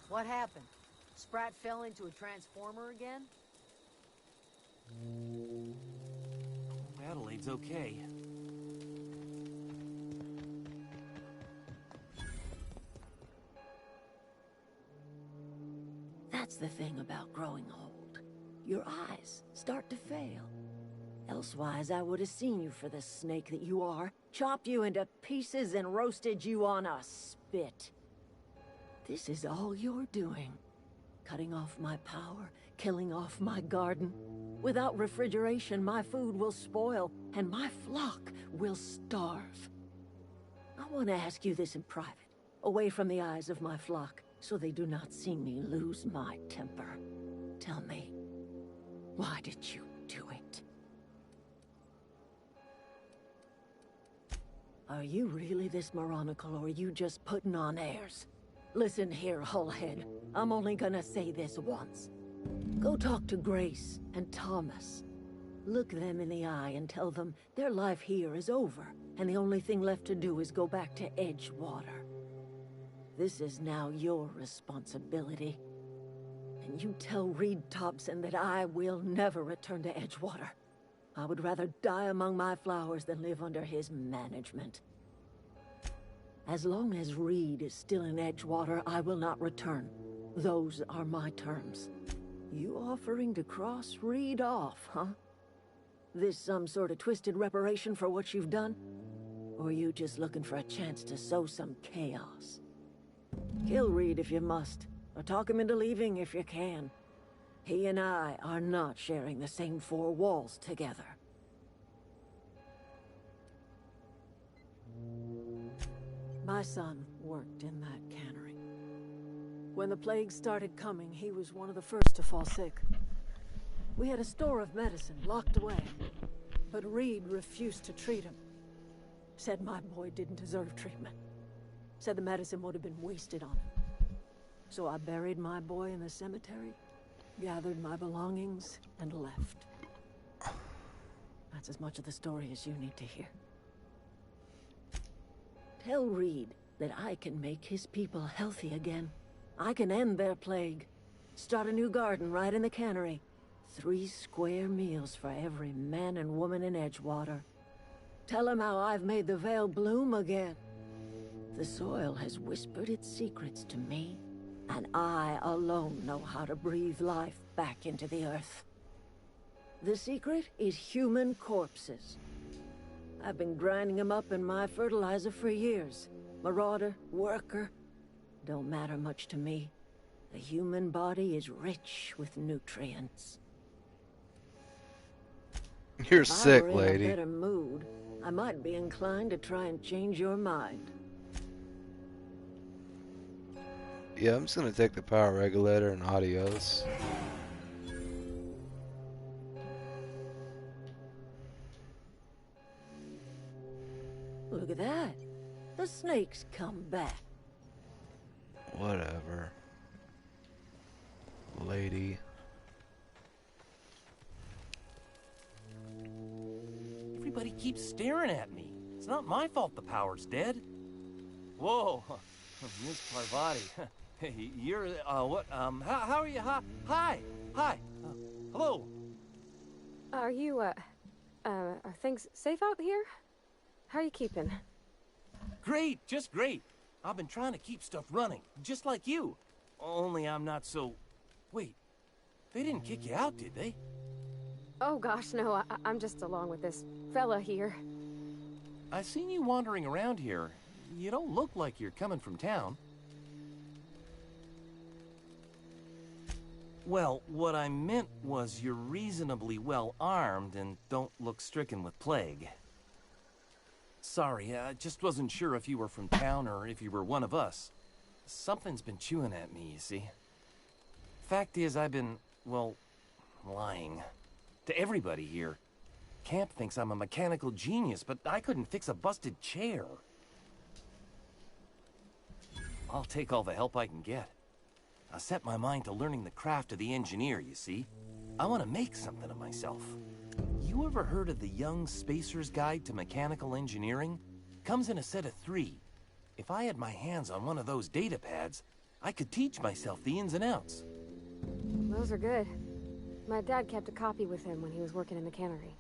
What happened? Sprat fell into a transformer again? Adelaide's okay. That's the thing about growing old. Your eyes start to fail. Elsewise, I would have seen you for the snake that you are, chopped you into pieces and roasted you on a spit. This is all you're doing. Cutting off my power, killing off my garden. Without refrigeration, my food will spoil, and my flock will starve. I want to ask you this in private, away from the eyes of my flock, so they do not see me lose my temper. Tell me, why did you do it? Are you really this moronical, or are you just putting on airs? Listen here, Hullhead. I'm only gonna say this once. Go talk to Grace and Thomas. Look them in the eye and tell them their life here is over, and the only thing left to do is go back to Edgewater. This is now your responsibility. And you tell Reed Thompson that I will never return to Edgewater. I would rather die among my flowers than live under his management. As long as Reed is still in Edgewater, I will not return. Those are my terms. You offering to cross Reed off, huh? This some sort of twisted reparation for what you've done? Or are you just looking for a chance to sow some chaos? Kill Reed if you must, or talk him into leaving if you can. He and I are not sharing the same four walls together. My son worked in that cannery. When the plague started coming, he was one of the first to fall sick. We had a store of medicine locked away, but Reed refused to treat him. Said my boy didn't deserve treatment. Said the medicine would have been wasted on him. So I buried my boy in the cemetery, gathered my belongings, and left. That's as much of the story as you need to hear. Tell Reed that I can make his people healthy again. I can end their plague. Start a new garden right in the cannery. 3 square meals for every man and woman in Edgewater. Tell him how I've made the Vale bloom again. The soil has whispered its secrets to me, and I alone know how to breathe life back into the earth. The secret is human corpses. I've been grinding them up in my fertilizer for years. Marauder, worker, don't matter much to me. The human body is rich with nutrients. You're If I sick, were in a lady. better mood, I might be inclined to try and change your mind. Yeah, I'm just gonna take the power regulator and adios. Look at that. The snake's come back. Whatever. Lady. Everybody keeps staring at me. It's not my fault the power's dead. Whoa, Miss Parvati. Hey, you're, what, how are you? Hi, hello. Are you, are things safe out here? How are you keeping? Great, just great. I've been trying to keep stuff running, just like you. Only I'm not so... Wait, they didn't kick you out, did they? Oh gosh, no, I'm just along with this fella here. I've seen you wandering around here. You don't look like you're coming from town. Well, what I meant was you're reasonably well armed and don't look stricken with plague. Sorry, I just wasn't sure if you were from town or if you were one of us. Something's been chewing at me, you see. Fact is, I've been, well, lying. To everybody here. Camp thinks I'm a mechanical genius, but I couldn't fix a busted chair. I'll take all the help I can get. I set my mind to learning the craft of the engineer, you see. I want to make something of myself. You ever heard of the Young Spacer's Guide to Mechanical Engineering? Comes in a set of 3. If I had my hands on one of those data pads, I could teach myself the ins and outs. Those are good. My dad kept a copy with him when he was working in the cannery.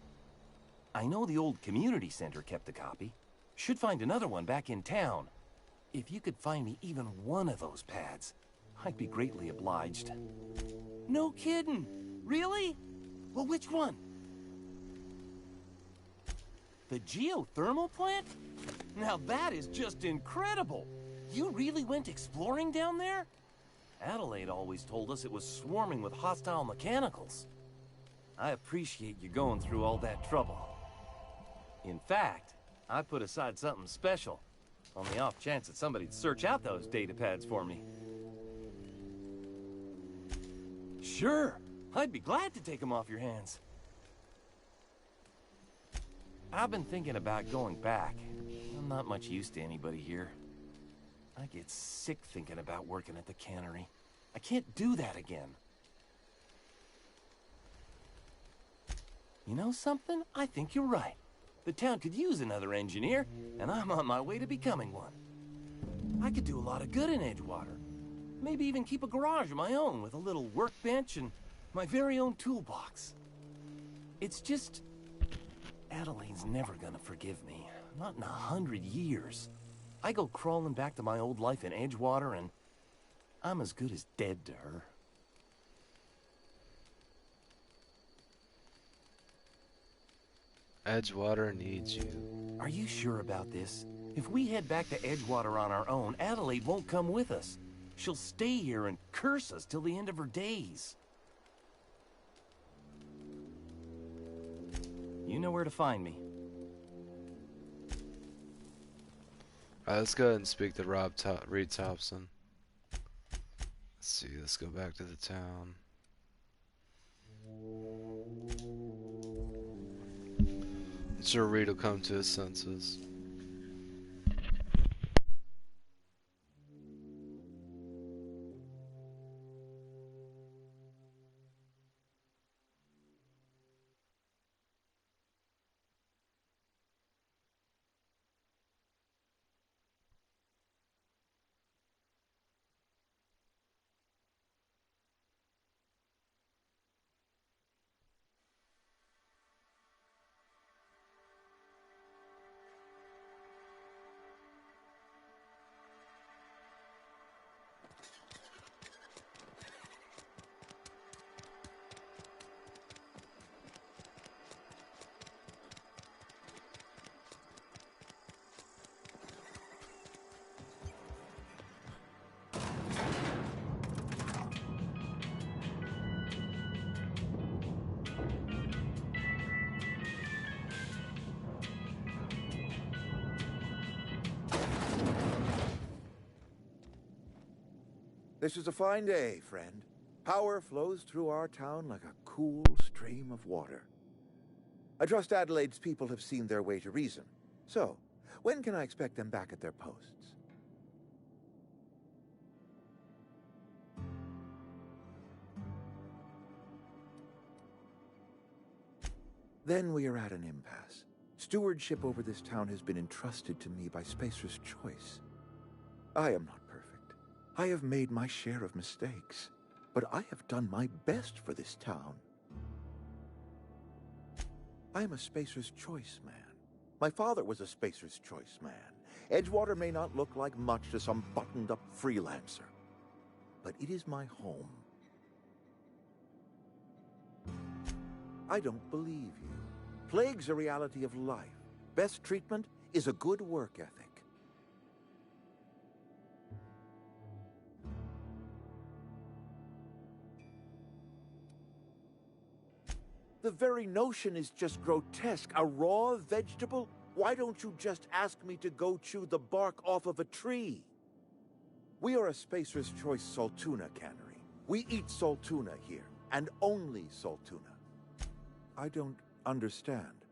I know the old community center kept a copy. Should find another one back in town. If you could find me even one of those pads, I'd be greatly obliged. No kidding! Really? Well, which one? The geothermal plant? Now that is just incredible! You really went exploring down there? Adelaide always told us it was swarming with hostile mechanicals. I appreciate you going through all that trouble. In fact, I put aside something special, on the off chance that somebody'd search out those data pads for me. Sure, I'd be glad to take them off your hands. I've been thinking about going back. I'm not much use to anybody here. I get sick thinking about working at the cannery. I can't do that again. You know something? I think you're right. The town could use another engineer, and I'm on my way to becoming one. I could do a lot of good in Edgewater. Maybe even keep a garage of my own with a little workbench and my very own toolbox. It's just... Adelaide's never gonna forgive me. Not in 100 years. I go crawling back to my old life in Edgewater, and I'm as good as dead to her. Edgewater needs you. Are you sure about this? If we head back to Edgewater on our own, Adelaide won't come with us. She'll stay here and curse us till the end of her days. You know where to find me. Alright, let's go ahead and speak to Reed Thompson. Let's see, let's go back to the town. I'm sure Reed will come to his senses. This is a fine day, friend. Power flows through our town like a cool stream of water. I trust Adelaide's people have seen their way to reason. So, when can I expect them back at their posts? Then we are at an impasse. Stewardship over this town has been entrusted to me by Spacer's Choice. I am not perfect. I have made my share of mistakes, but I have done my best for this town. I am a Spacer's Choice man. My father was a Spacer's Choice man. Edgewater may not look like much to some buttoned-up freelancer, but it is my home. I don't believe you. Plague's a reality of life. Best treatment is a good work ethic. The very notion is just grotesque. A raw vegetable? Why don't you just ask me to go chew the bark off of a tree? We are a Spacer's Choice Saltuna cannery. We eat saltuna here, and only saltuna. I don't understand.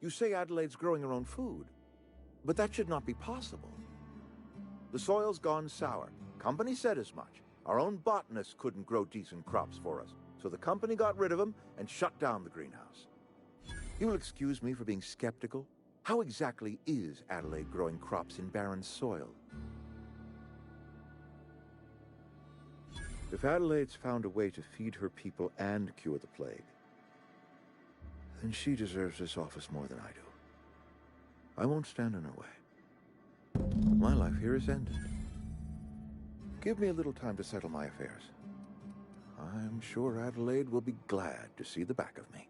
You say Adelaide's growing her own food, but that should not be possible. The soil's gone sour. Company said as much. Our own botanists couldn't grow decent crops for us. So the company got rid of him and shut down the greenhouse. You will excuse me for being skeptical. How exactly is Adelaide growing crops in barren soil? If Adelaide's found a way to feed her people and cure the plague, then she deserves this office more than I do. I won't stand in her way. My life here is ended. Give me a little time to settle my affairs. I'm sure Adelaide will be glad to see the back of me.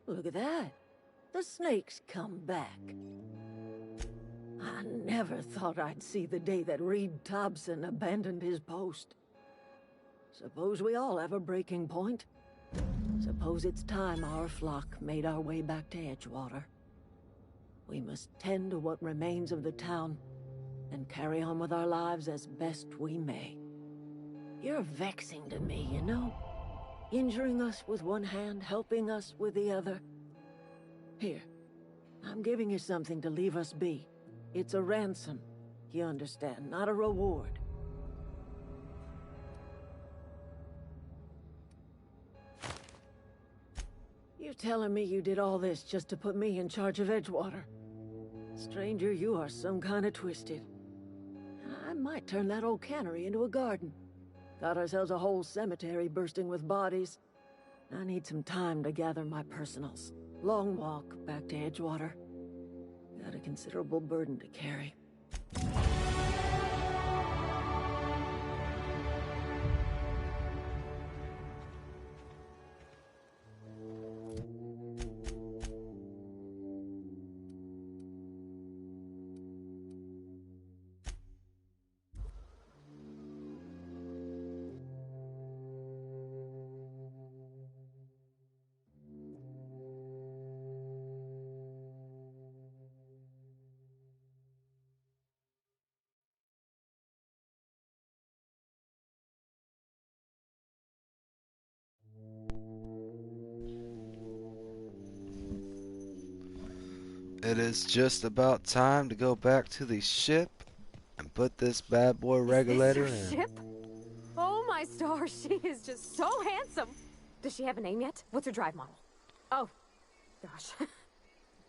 Look at that. The snake's come back. I never thought I'd see the day that Reed Thompson abandoned his post. Suppose we all have a breaking point. Suppose it's time our flock made our way back to Edgewater. We must tend to what remains of the town and carry on with our lives as best we may. You're vexing to me, you know? Injuring us with one hand, helping us with the other. Here, I'm giving you something to leave us be. It's a ransom, you understand, not a reward. You telling me you did all this just to put me in charge of Edgewater? Stranger, you are some kind of twisted. I might turn that old cannery into a garden. Got ourselves a whole cemetery bursting with bodies. I need some time to gather my personals. Long walk back to Edgewater. Got a considerable burden to carry. It is just about time to go back to the ship and put this bad boy regulator Is this in. your ship? Oh my stars, she is just so handsome. Does she have a name yet? What's her drive model? Oh, gosh.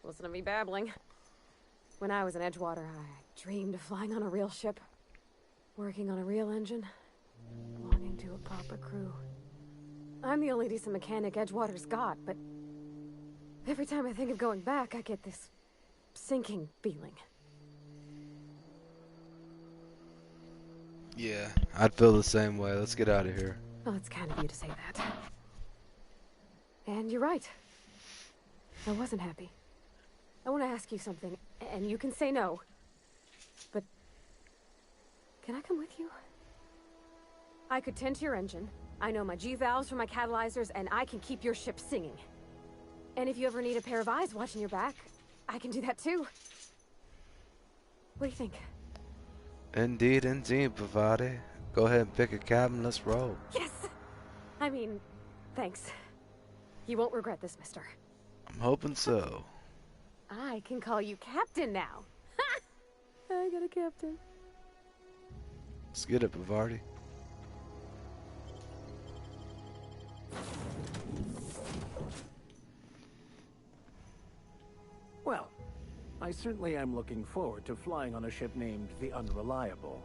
Listen to me babbling. When I was in Edgewater, I dreamed of flying on a real ship, working on a real engine, belonging to a proper crew. I'm the only decent mechanic Edgewater's got, but every time I think of going back, I get this sinking feeling. Yeah, I'd feel the same way. Let's get out of here. Well, it's kind of you to say that. And you're right. I wasn't happy. I want to ask you something, and you can say no. But can I come with you? I could tend to your engine. I know my G-valves from my catalyzers, and I can keep your ship singing. And if you ever need a pair of eyes watching your back, I can do that too. What do you think? Indeed, indeed, Pavati. Go ahead and pick a cabin, let's roll. Yes! I mean, thanks. You won't regret this, mister. I'm hoping so. I can call you Captain now. Ha! I got a captain. Let's get it, Pavarti. Well, I certainly am looking forward to flying on a ship named the Unreliable.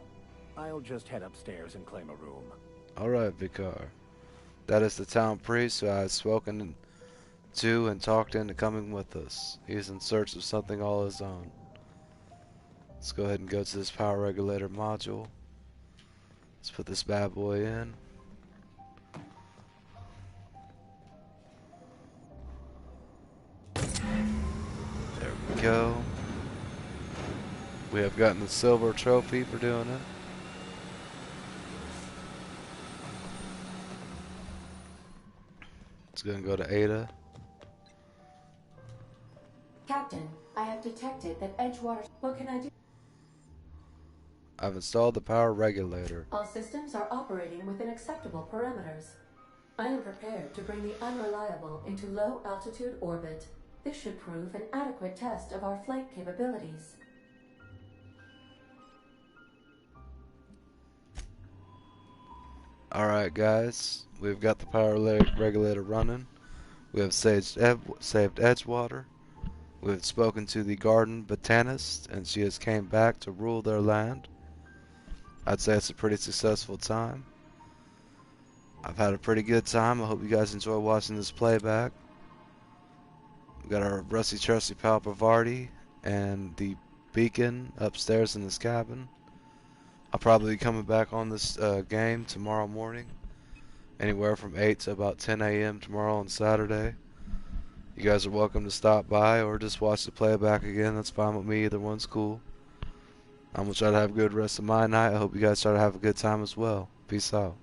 I'll just head upstairs and claim a room. Alright, Vicar. That is the town priest who I had spoken to and talked into coming with us. He is in search of something all his own. Let's go ahead and go to this power regulator module. Let's put this bad boy in. There we go. We have gotten the silver trophy for doing it. Let's go and go to Ada. Captain, I have detected that Edgewater... What can I do? I've installed the power regulator. All systems are operating within acceptable parameters. I am prepared to bring the Unreliable into low-altitude orbit. This should prove an adequate test of our flight capabilities. Alright guys, we've got the power regulator running. We have saved Edgewater. We have spoken to the garden botanist, and she has came back to rule their land. I'd say it's a pretty successful time. I've had a pretty good time. I hope you guys enjoy watching this playback. We got our rusty trusty pal Pavarti and the beacon upstairs in this cabin. I'll probably be coming back on this game tomorrow morning, anywhere from 8 to about 10 a.m. tomorrow on Saturday. You guys are welcome to stop by or just watch the playback again. That's fine with me. Either one's cool. I'm going to try to have a good rest of my night. I hope you guys try to have a good time as well. Peace out.